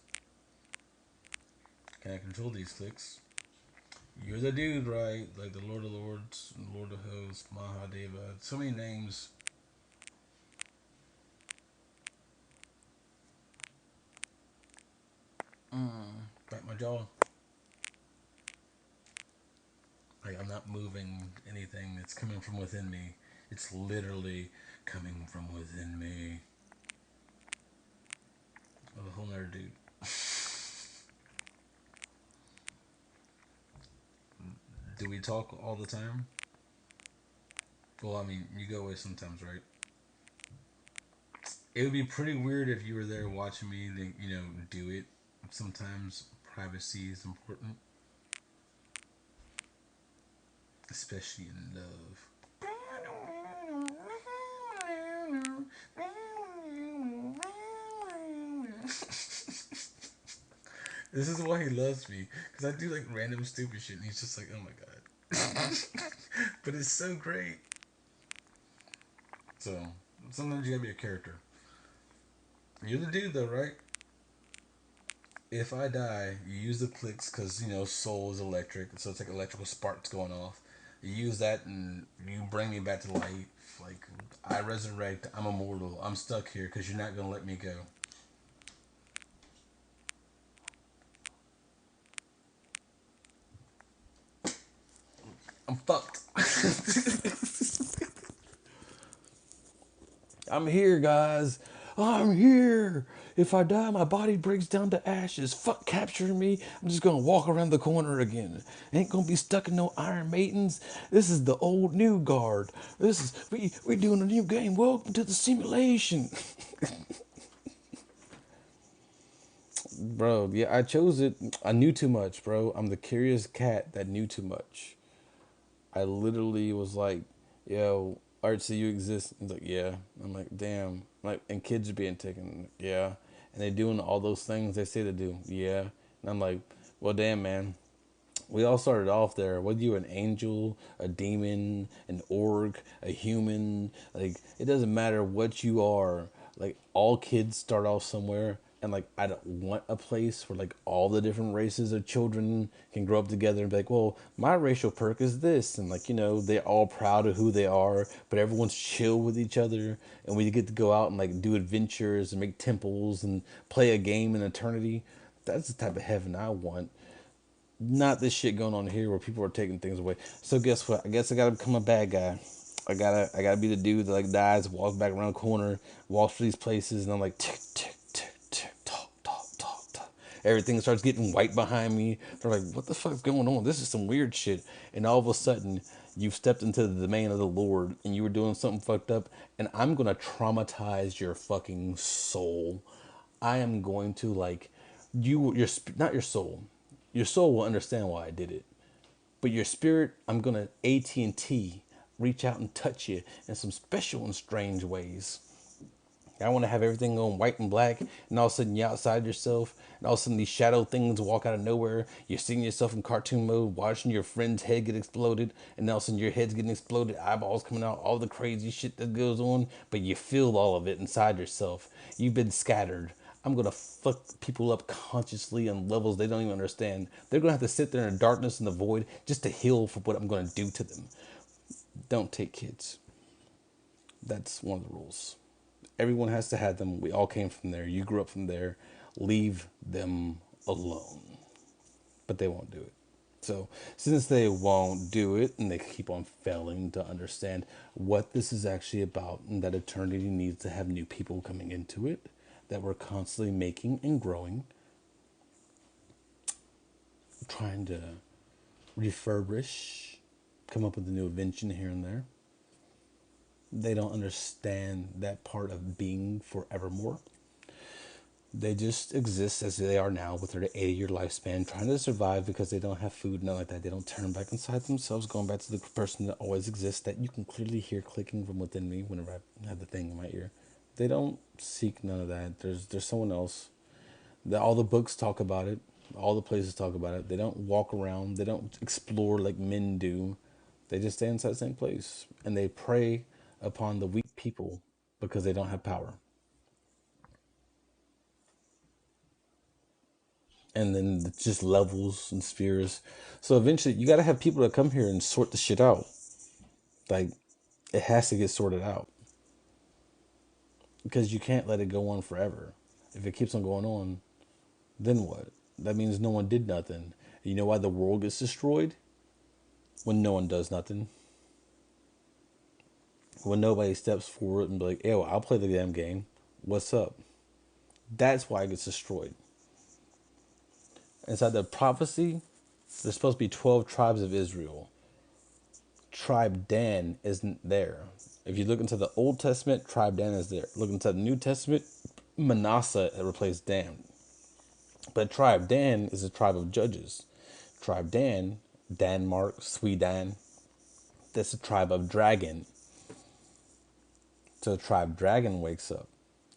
Can I control these clicks? You're the dude, right? Like the Lord of Lords, Lord of Hosts, Mahadeva. So many names. Bite my jaw. Like, I'm not moving anything. It's coming from within me. It's literally coming from within me. a whole nother dude. Do we talk all the time? Well, I mean, you go away sometimes, right? It would be pretty weird if you were there watching me, do it. Sometimes privacy is important, especially in love. This is why he loves me, because I do like random stupid shit, and he's just like, "Oh my god," but it's so great. So sometimes you gotta be a character. You're the dude, though, right? If I die, you use the clicks because soul is electric, so it's like electrical sparks going off. You use that and you bring me back to life. Like I resurrect. I'm immortal. I'm stuck here because you're not gonna let me go. I'm fucked. I'm here, guys. I'm here. If I die, my body breaks down to ashes. Fuck capturing me. I'm just gonna walk around the corner again. Ain't gonna be stuck in no Iron Maidens. This is the old new guard. This is we doing a new game. Welcome to the simulation. Bro, yeah, I chose it. I knew too much, bro. I'm the curious cat that knew too much. I literally was like, yo, Art, so you exist? He's like, yeah. I'm like, damn. Like, and kids are being taken, yeah. And they're doing all those things they say to do, yeah. And I'm like, well, damn, man. We all started off there. Whether you're an angel, a demon, an orc, a human, like it doesn't matter what you are. Like all kids start off somewhere, and like I don't want a place where like all the different races of children can grow up together and be like, well, my racial perk is this, and like they're all proud of who they are, but everyone's chill with each other, and we get to go out and like do adventures and make temples and play a game in eternity. That's the type of heaven I want, not this shit going on here where people are taking things away. So guess what? I guess I gotta become a bad guy. I gotta be the dude that like dies, walks back around the corner, walks through these places, and I'm like tick tick tick tick talk talk talk talk. Everything starts getting white behind me. They're like, what the fuck's going on? This is some weird shit. And all of a sudden, you've stepped into the domain of the Lord, and you were doing something fucked up, and I'm gonna traumatize your fucking soul. I am going to like not your soul. Your soul will understand why I did it, but your spirit, I'm gonna AT&T reach out and touch you in some special and strange ways. I want to have everything going white and black, and all of a sudden you're outside yourself, and all of a sudden these shadow things walk out of nowhere. You're seeing yourself in cartoon mode, watching your friend's head get exploded, and all of a sudden your head's getting exploded, eyeballs coming out, all the crazy shit that goes on, but you feel all of it inside yourself. You've been scattered. I'm gonna fuck people up consciously on levels they don't even understand. They're gonna have to sit there in the darkness and the void just to heal for what I'm gonna do to them. Don't take kids. That's one of the rules. Everyone has to have them. We all came from there. You grew up from there. Leave them alone. But they won't do it. So, since they won't do it and they keep on failing to understand what this is actually about and that eternity needs to have new people coming into it, that we're constantly making and growing, trying to refurbish, come up with a new invention here and there. They don't understand that part of being forevermore. They just exist as they are now with their 80-year lifespan, trying to survive because they don't have food, nothing like that. They don't turn back inside themselves, going back to the person that always exists, that you can clearly hear clicking from within me whenever I have the thing in my ear. They don't seek none of that. There's someone else. All the books talk about it. All the places talk about it. They don't walk around. They don't explore like men do. They just stay inside the same place. And they prey upon the weak people because they don't have power. And then it's just levels and spheres. So eventually, you got to have people that come here and sort the shit out. Like, it has to get sorted out because you can't let it go on forever. If it keeps on going on, then what? That means no one did nothing. You know why the world gets destroyed? When no one does nothing. When nobody steps forward and be like, "Yo, I'll play the damn game. What's up?" That's why it gets destroyed. Inside the prophecy, there's supposed to be 12 tribes of Israel. Tribe Dan isn't there. If you look into the Old Testament, Tribe Dan is there. Look into the New Testament, Manasseh replaced Dan. But Tribe Dan is a tribe of judges. Tribe Dan, Denmark, Sweden, that's a tribe of dragon. So the tribe dragon wakes up.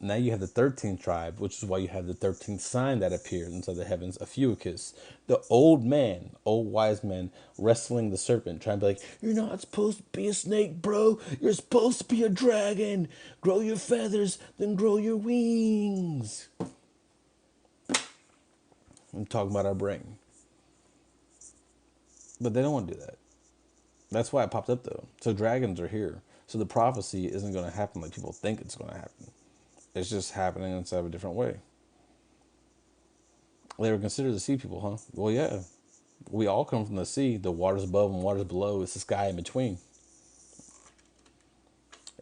Now you have the 13th tribe, which is why you have the 13th sign that appears inside the heavens, a Fuicus. The old man, old wise man, wrestling the serpent, trying to be like, you're not supposed to be a snake, bro. You're supposed to be a dragon. Grow your feathers, then grow your wings. I'm talking about our brain. But they don't want to do that. That's why it popped up, though. So dragons are here. So the prophecy isn't going to happen like people think it's going to happen. It's just happening inside of a different way. They were considered the sea people, huh? Well, yeah. We all come from the sea. The waters above and waters below. It's the sky in between.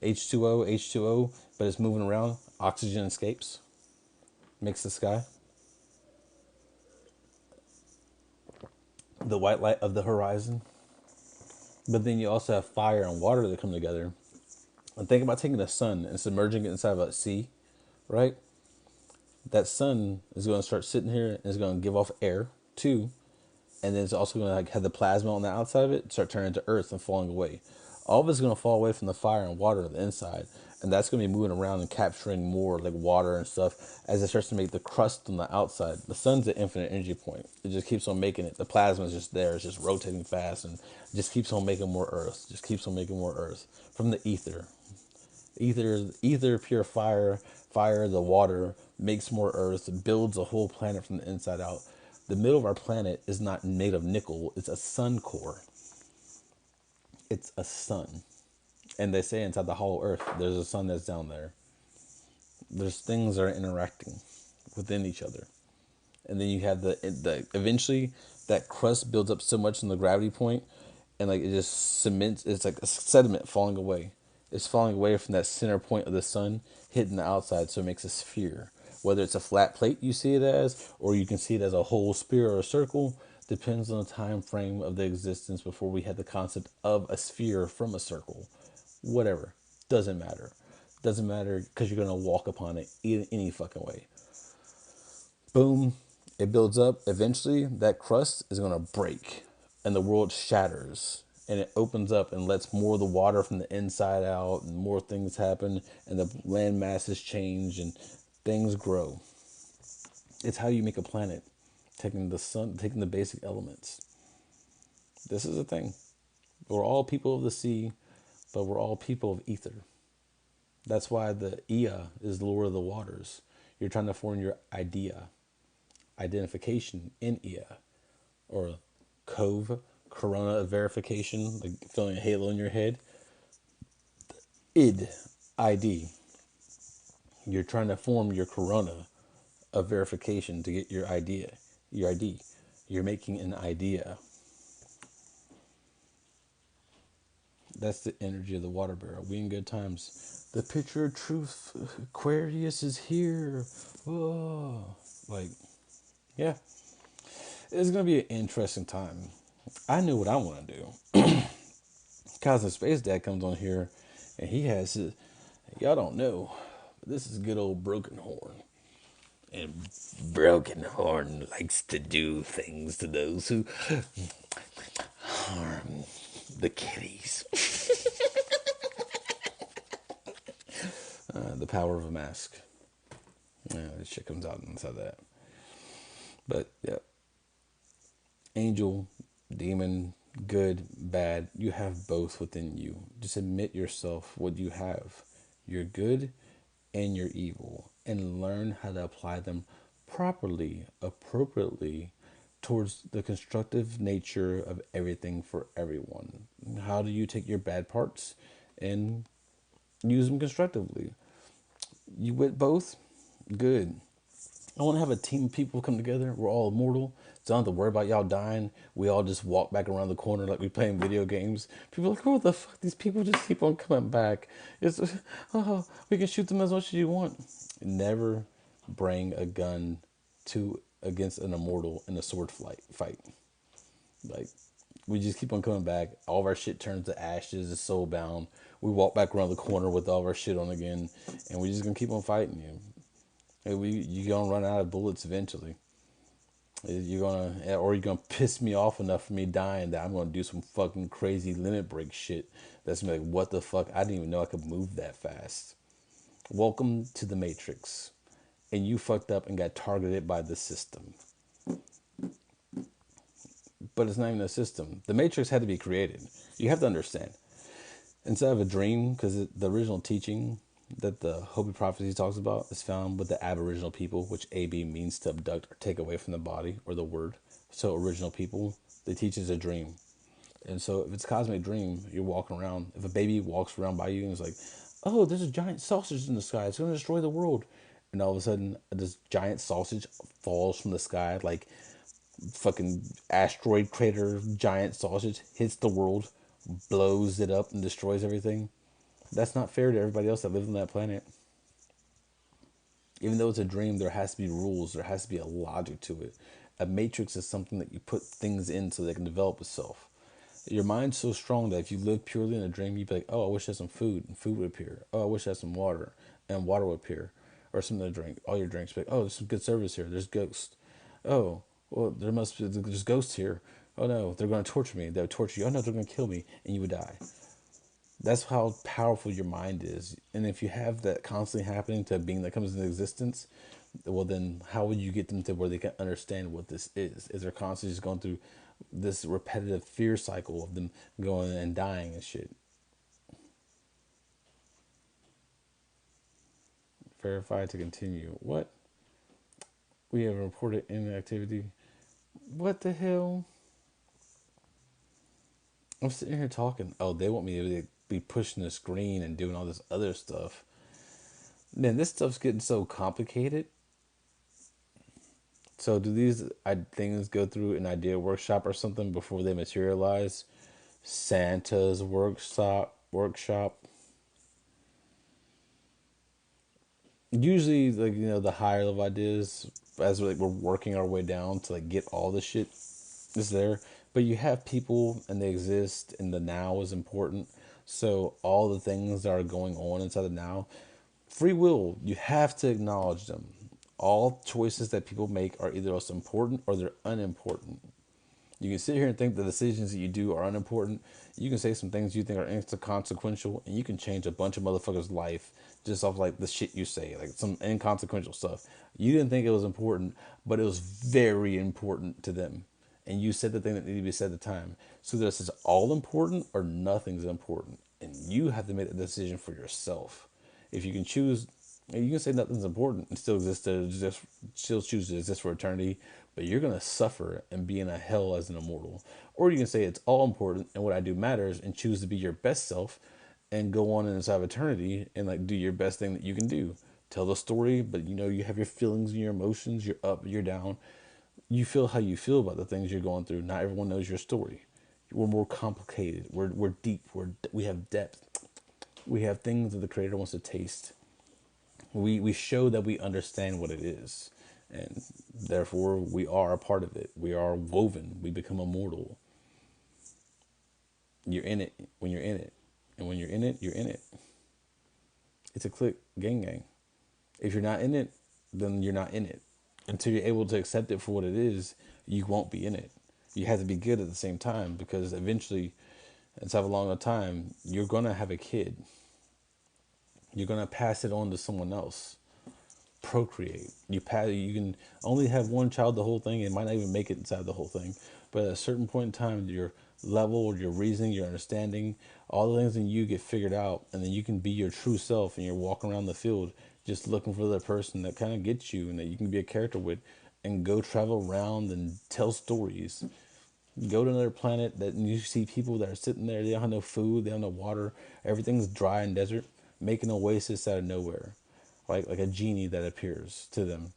H2O, H2O, but it's moving around. Oxygen escapes. Makes the sky. The white light of the horizon. But then you also have fire and water that come together. And think about taking the sun and submerging it inside of a sea, right? That sun is going to start sitting here and it's going to give off air too, and then it's also going to like have the plasma on the outside of it start turning to earth and falling away. All of it's going to fall away from the fire and water on the inside, and that's going to be moving around and capturing more like water and stuff as it starts to make the crust on the outside. The sun's an infinite energy point. It just keeps on making it. The plasma is just there. It's just rotating fast and it just keeps on making more earth. Just keeps on making more earth from the ether. Ether, pure fire, fire, the water makes more earth, builds a whole planet from the inside out. The middle of our planet is not made of nickel, it's a sun core. It's a sun. And they say inside the hollow earth, there's a sun that's down there. There's things that are interacting within each other. And then you have the eventually that crust builds up so much in the gravity point, and like it just cements. It's like a sediment falling away. It's falling away from that center point of the sun, hitting the outside, so it makes a sphere. Whether it's a flat plate you see it as, or you can see it as a whole sphere or a circle, depends on the time frame of the existence before we had the concept of a sphere from a circle. Whatever, doesn't matter. Doesn't matter because you're gonna walk upon it any fucking way. Boom, it builds up. Eventually, that crust is going to break and the world shatters and it opens up and lets more of the water from the inside out and more things happen and the land masses change and things grow. It's how you make a planet, taking the sun, taking the basic elements. This is a thing. We're all people of the sea, but we're all people of ether. That's why the Ea is Lord of the Waters. You're trying to form your idea, identification in Ea, or Cove, Corona verification, like feeling a halo in your head. ID, ID. You're trying to form your Corona of verification to get your idea, your ID. You're making an idea. That's the energy of the water barrel. We in good times. The picture of truth, Aquarius is here. Oh, like, yeah, it's gonna be an interesting time. I knew what I want to do. Cosmic Space Dad comes on here, and he has his. Y'all don't know, but this is good old Broken Horn. And Broken Horn likes to do things to those who harm the kitties. The power of a mask. Yeah, this shit comes out inside that. But yeah, angel, demon, good, bad, you have both within you. Just admit yourself what you have. You're good and you're evil. And learn how to apply them properly, appropriately towards the constructive nature of everything for everyone. How do you take your bad parts and use them constructively? You with both? Good. I want to have a team of people come together. We're all immortal. So I don't have to worry about y'all dying. We all just walk back around the corner like we playing video games. People are like, what the fuck? These people just keep on coming back. It's, oh, we can shoot them as much as you want. Never. bring a gun to against an immortal in a fight. Like, we just keep on coming back. All of our shit turns to ashes. It's soul bound. We walk back around the corner with all of our shit on again, and we just gonna keep on fighting you. You gonna run out of bullets eventually. You're gonna, or you're gonna piss me off enough for me dying that I'm gonna do some fucking crazy limit break shit. That's gonna be like, what the fuck? I didn't even know I could move that fast. Welcome to the Matrix, and you fucked up and got targeted by the system. But it's not even a system. The Matrix had to be created. You have to understand. Instead of a dream, because the original teaching that the Hopi prophecy talks about is found with the Aboriginal people, which AB means to abduct or take away from the body or the word. So original people, they teach is a dream. And so if it's a cosmic dream, you're walking around. If a baby walks around by you and is like, oh, there's a giant sausage in the sky. It's going to destroy the world. And all of a sudden, this giant sausage falls from the sky like fucking asteroid crater giant sausage, hits the world, blows it up and destroys everything. That's not fair to everybody else that lives on that planet. Even though it's a dream, there has to be rules, there has to be a logic to it. A matrix is something that you put things in so they can develop itself. Your mind's so strong that if you live purely in a dream, you'd be like, oh, I wish I had some food, and food would appear. Oh, I wish I had some water, and water would appear. Or something to drink. All your drinks, be like, oh, there's some good service here. There's ghosts. Oh, well, there's ghosts here. Oh no, they're going to torture me. They would torture you. Oh no, they're going to kill me, and you would die. That's how powerful your mind is. And if you have that constantly happening to a being that comes into existence, well, then how would you get them to where they can understand what this is? Is they're constantly just going through this repetitive fear cycle of them going and dying and shit. Verify to continue. What? We have reported inactivity. What the hell? I'm sitting here talking. Oh, they want me to be pushing the screen and doing all this other stuff. Man, this stuff's getting so complicated. So, do these things go through an idea workshop or something before they materialize? Santa's workshop. Usually, like, the higher level ideas, as we're working our way down to like get all the shit is there. But you have people and they exist, and the now is important. So all the things that are going on inside the now, free will, you have to acknowledge them. All choices that people make are either most important or they're unimportant. You can sit here and think the decisions that you do are unimportant. You can say some things you think are inconsequential, and you can change a bunch of motherfuckers' life just off like the shit you say, like some inconsequential stuff. You didn't think it was important, but it was very important to them, and you said the thing that needed to be said at the time. So this is all important or nothing's important, and you have to make the decision for yourself. If you can choose, you can say nothing's important and still exist to just still choose to exist for eternity, but you're gonna suffer and be in a hell as an immortal. Or you can say it's all important and what I do matters and choose to be your best self and go on inside of eternity and like do your best thing that you can do. Tell the story, but you have your feelings and your emotions, you're up, you're down. You feel how you feel about the things you're going through. Not everyone knows your story. We're more complicated. We're deep. We have depth. We have things that the creator wants to taste. We show that we understand what it is, and therefore we are a part of it. We are woven. We become immortal. You're in it when you're in it, and when you're in it, you're in it. It's a click, gang. If you're not in it, then you're not in it. Until you're able to accept it for what it is, you won't be in it. You have to be good at the same time, because eventually, inside of a long time, you're gonna have a kid. You're gonna pass it on to someone else. Procreate. You can only have one child the whole thing. It might not even make it inside the whole thing. But at a certain point in time, your level, your reasoning, your understanding, all the things in you get figured out, and then you can be your true self, and you're walking around the field just looking for the person that kind of gets you and that you can be a character with, and go travel around and tell stories. Go to another planet that you see people that are sitting there. They don't have no food. They don't have no water. Everything's dry and desert. Make an oasis out of nowhere, like a genie that appears to them.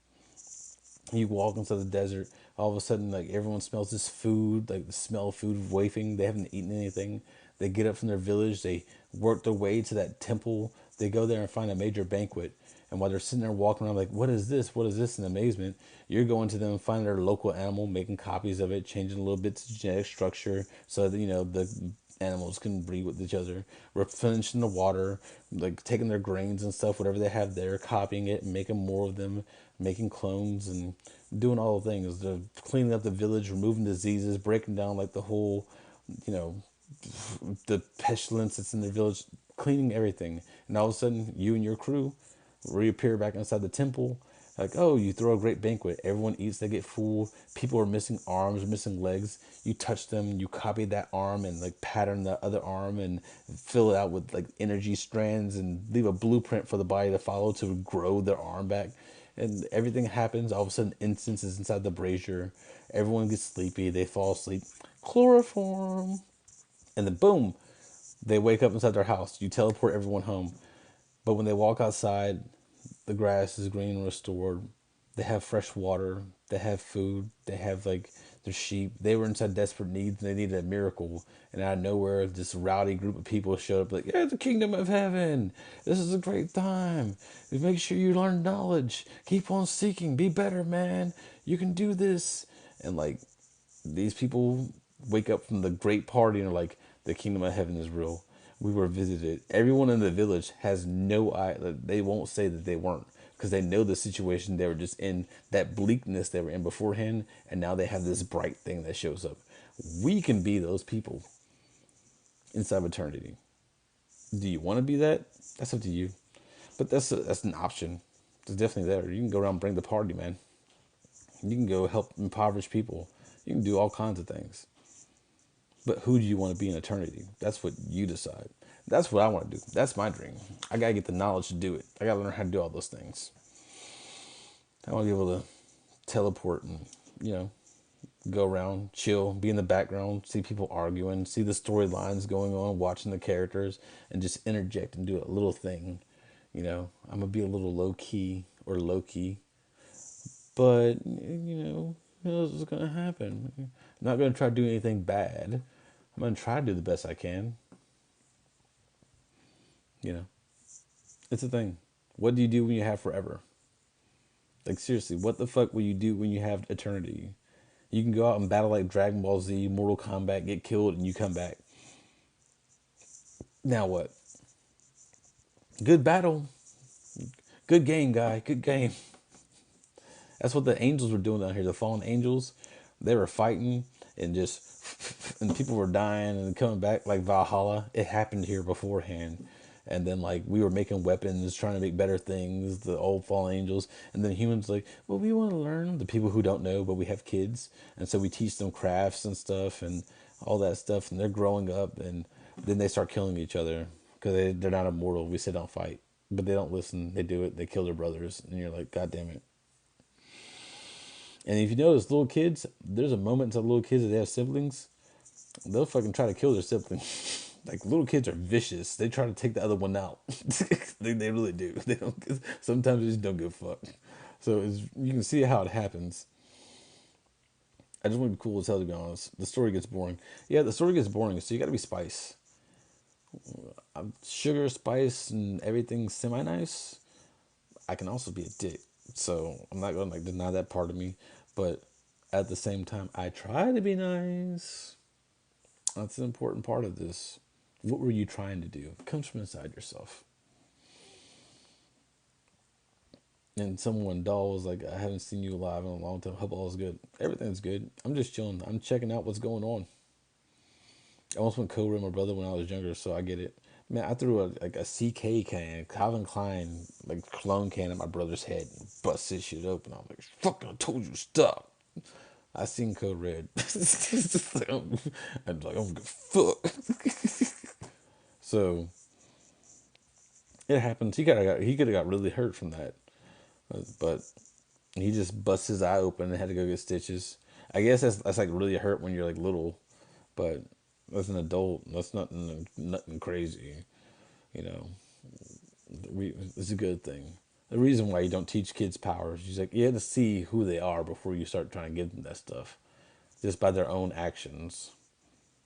You walk into the desert. All of a sudden, like everyone smells this food, like the smell of food wafting. They haven't eaten anything. They get up from their village. They work their way to that temple They go there and find a major banquet. And while they're sitting there walking around like, what is this? What is this? In amazement, you're going to them, finding their local animal, making copies of it, changing a little bits of genetic structure so that, the animals can breed with each other, replenishing the water, like taking their grains and stuff, whatever they have there, copying it, and making more of them, making clones, and doing all the things. They're cleaning up the village, removing diseases, breaking down like the whole, you know, the pestilence that's in the village, cleaning everything. And all of a sudden, you and your crew reappear back inside the temple. Like, oh, you throw a great banquet. Everyone eats, they get full. People are missing arms, missing legs. You touch them, you copy that arm and like pattern the other arm and fill it out with like energy strands and leave a blueprint for the body to follow to grow their arm back. And everything happens. All of a sudden, incense is inside the brazier. Everyone gets sleepy. They fall asleep. Chloroform. And then boom, they wake up inside their house. You teleport everyone home. But when they walk outside, the grass is green and restored. They have fresh water. They have food. They have like their sheep. They were inside desperate needs and they needed a miracle. And out of nowhere, this rowdy group of people showed up like, yeah, the kingdom of heaven. This is a great time. Make sure you learn knowledge. Keep on seeking. Be better, man. You can do this. And like these people wake up from the great party and are like, the kingdom of heaven is real. We were visited. Everyone in the village has no eye. They won't say that they weren't because they know the situation they were just in, that bleakness they were in beforehand, and now they have this bright thing that shows up. We can be those people inside of eternity. Do you want to be that? That's up to you. But that's an option. It's definitely there. You can go around and bring the party, man. You can go help impoverished people. You can do all kinds of things. But who do you want to be in eternity? That's what you decide. That's what I want to do. That's my dream. I gotta get the knowledge to do it. I gotta learn how to do all those things. I want to be able to teleport and, you know, go around, chill, be in the background, see people arguing, see the storylines going on, watching the characters, and just interject and do a little thing. I'm gonna be a little low key or low key, but who knows what's gonna happen? I'm not gonna try to do anything bad. I'm gonna try to do the best I can. You know, it's a thing. What do you do when you have forever? Like seriously, what the fuck will you do when you have eternity? You can go out and battle like Dragon Ball Z, Mortal Kombat, get killed, and you come back. Now what? Good battle. Good game, guy. Good game. That's what the angels were doing down here. The fallen angels, they were fighting and just, and people were dying and coming back like Valhalla. It happened here beforehand. And then like we were making weapons, trying to make better things, the old fallen angels. And then humans like, well, we want to learn. The people who don't know, but we have kids. And so we teach them crafts and stuff and all that stuff. And they're growing up and then they start killing each other because they're not immortal. We say don't fight. But they don't listen. They do it. They kill their brothers. And you're like, God damn it. And if you notice, little kids, there's a moment inside little kids that they have siblings, they'll fucking try to kill their sibling. Like little kids are vicious. They try to take the other one out. They really do. They don't. Sometimes they just don't give a fuck. So you can see how it happens. I just want to be cool as hell, to be honest. The story gets boring. Yeah, the story gets boring. So you got to be spice. Sugar, spice, and everything semi nice. I can also be a dick. So I'm not gonna like deny that part of me, but at the same time, I try to be nice. That's an important part of this. What were you trying to do? It comes from inside yourself. And someone doll was like, I haven't seen you alive in a long time. Hope all is good. Everything's good. I'm just chilling. I'm checking out what's going on. I almost went co-red my brother when I was younger, so I get it. Man, I threw a CK can, Calvin Klein, like cologne can at my brother's head and bust his shit open. I'm like, fuck, I told you stop. I seen Code Red. I'm like, I'm good fuck. So it happens. He could have got really hurt from that, but he just bust his eye open and had to go get stitches. I guess that's like really hurt when you're like little, but as an adult, that's nothing crazy. You know, it's a good thing. The reason why you don't teach kids powers, you like you have to see who they are before you start trying to give them that stuff, just by their own actions.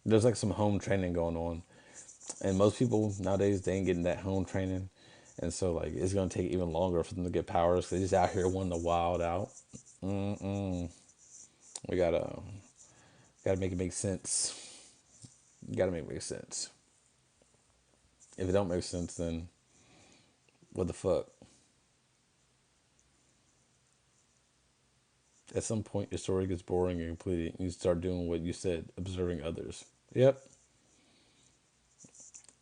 There's like some home training going on, and most people nowadays they ain't getting that home training, And so like it's gonna take even longer for them to get powers. 'Cause they're just out here wanting to wild out. Mm-mm. We gotta make it make sense. You gotta make it make sense. If it don't make sense, then what the fuck? At some point, your story gets boring and completed. And you start doing what you said, observing others. Yep,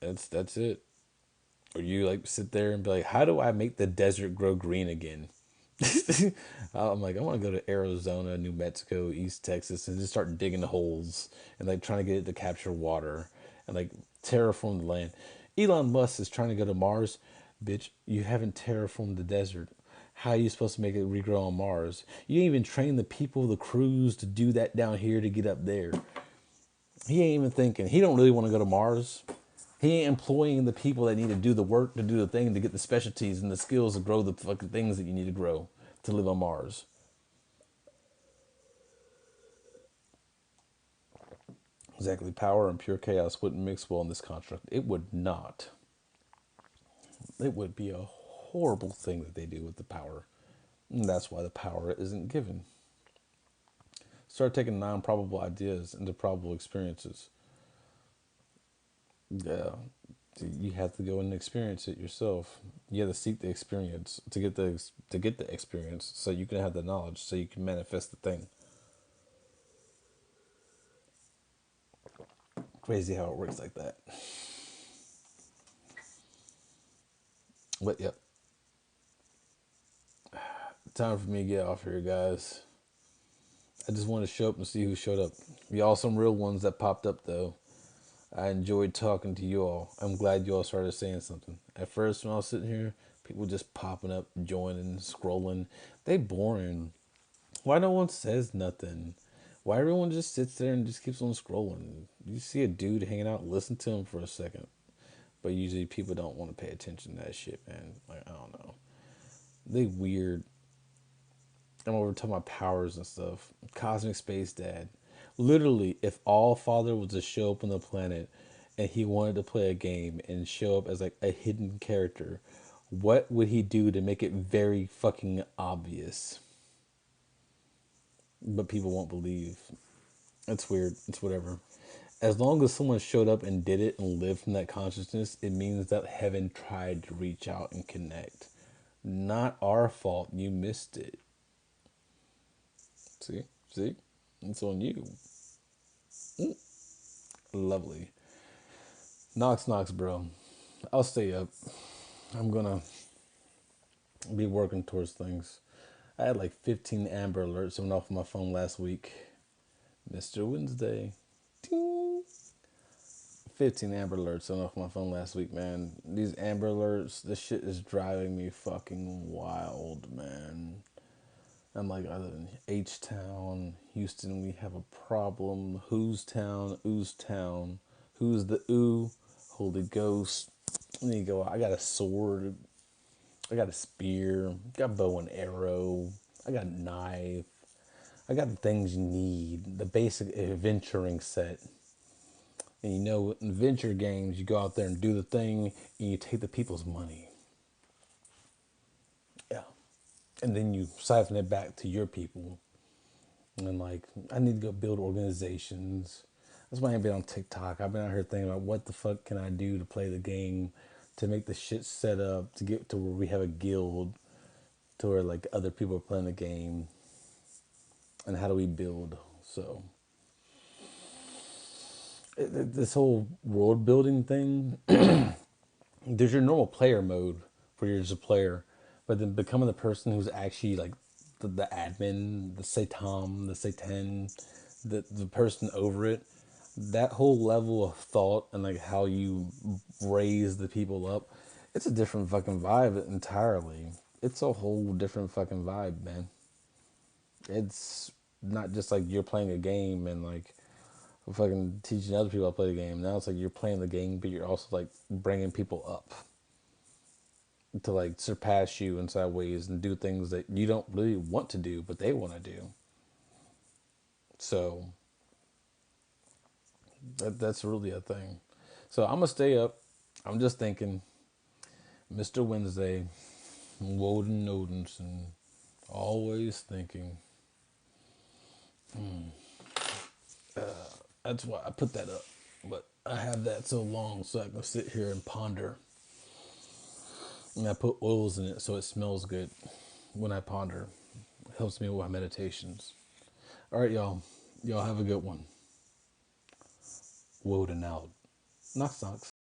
that's it. Or you like sit there and be like, how do I make the desert grow green again? I'm like, I want to go to Arizona, New Mexico, East Texas, and just start digging holes and like trying to get it to capture water and like terraform the land. Elon Musk is trying to go to Mars. Bitch, you haven't terraformed the desert. How are you supposed to make it regrow on Mars? You ain't even train the people, the crews to do that down here to get up there. He ain't even thinking. He don't really want to go to Mars. He ain't employing the people that need to do the work, to do the thing, to get the specialties and the skills to grow the fucking things that you need to grow to live on Mars. Exactly. Power and pure chaos wouldn't mix well in this construct. It would not. It would be a horrible thing that they do with the power. And that's why the power isn't given. Start taking non probable ideas into probable experiences. Yeah. You have to go and experience it yourself. You have to seek the experience to get the experience so you can have the knowledge so you can manifest the thing. Crazy how it works like that. But yep, time for me to get off here, guys. I just want to show up and see who showed up. Y'all some real ones that popped up though. I enjoyed talking to you all. I'm glad you all started saying something. At first when I was sitting here, people just popping up, joining, scrolling. They boring. Why no one says nothing? Why everyone just sits there and just keeps on scrolling? You see a dude hanging out, listen to him for a second. But usually people don't want to pay attention to that shit, man. Like, I don't know. They weird. I'm over talking about powers and stuff. Cosmic Space Dad. Literally, if All Father was to show up on the planet and he wanted to play a game and show up as like a hidden character, what would he do to make it very fucking obvious? But people won't believe. It's weird. It's whatever. As long as someone showed up and did it and lived from that consciousness, it means that heaven tried to reach out and connect. Not our fault. You missed it. See? See? It's on you. Lovely. Knox, Knox, bro. I'll stay up. I'm gonna be working towards things. I had like 15 Amber Alerts went off my phone last week. Mr. Wednesday. Ding. 15 Amber Alerts went off my phone last week, man. These Amber Alerts, this shit is driving me fucking wild, man. I'm like, other than H Town, Houston, we have a problem. Who's town? Ooze town. Who's the ooh? Holy Ghost. And you go, I got a sword. I got a spear. Got bow and arrow. I got a knife. I got the things you need. The basic adventuring set. And you know, in adventure games, you go out there and do the thing, and you take the people's money. Yeah. And then you siphon it back to your people. And like, I need to go build organizations. That's why I've been on TikTok. I've been out here thinking about what the fuck can I do to play the game, to make the shit set up, to get to where we have a guild, to where like other people are playing the game, and how do we build? So this whole world building thing, there's your normal player mode where you're just a player, but then becoming the person who's actually like the admin, the Satan, the Satan, the person over it, that whole level of thought and like how you raise the people up, it's a different fucking vibe entirely. It's a whole different fucking vibe, man. It's not just like you're playing a game and like fucking teaching other people how to play the game. Now it's like you're playing the game, but you're also like bringing people up to like surpass you in some ways and do things that you don't really want to do, but they want to do. So that's really a thing. So I'm gonna stay up. I'm just thinking Mr. Wednesday, Woden Odinson, always thinking. That's why I put that up. But I have that so long so I can sit here and ponder. And I put oils in it so it smells good when I ponder. It helps me with my meditations. All right, y'all. Y'all have a good one. Woden out. Knock, knocks.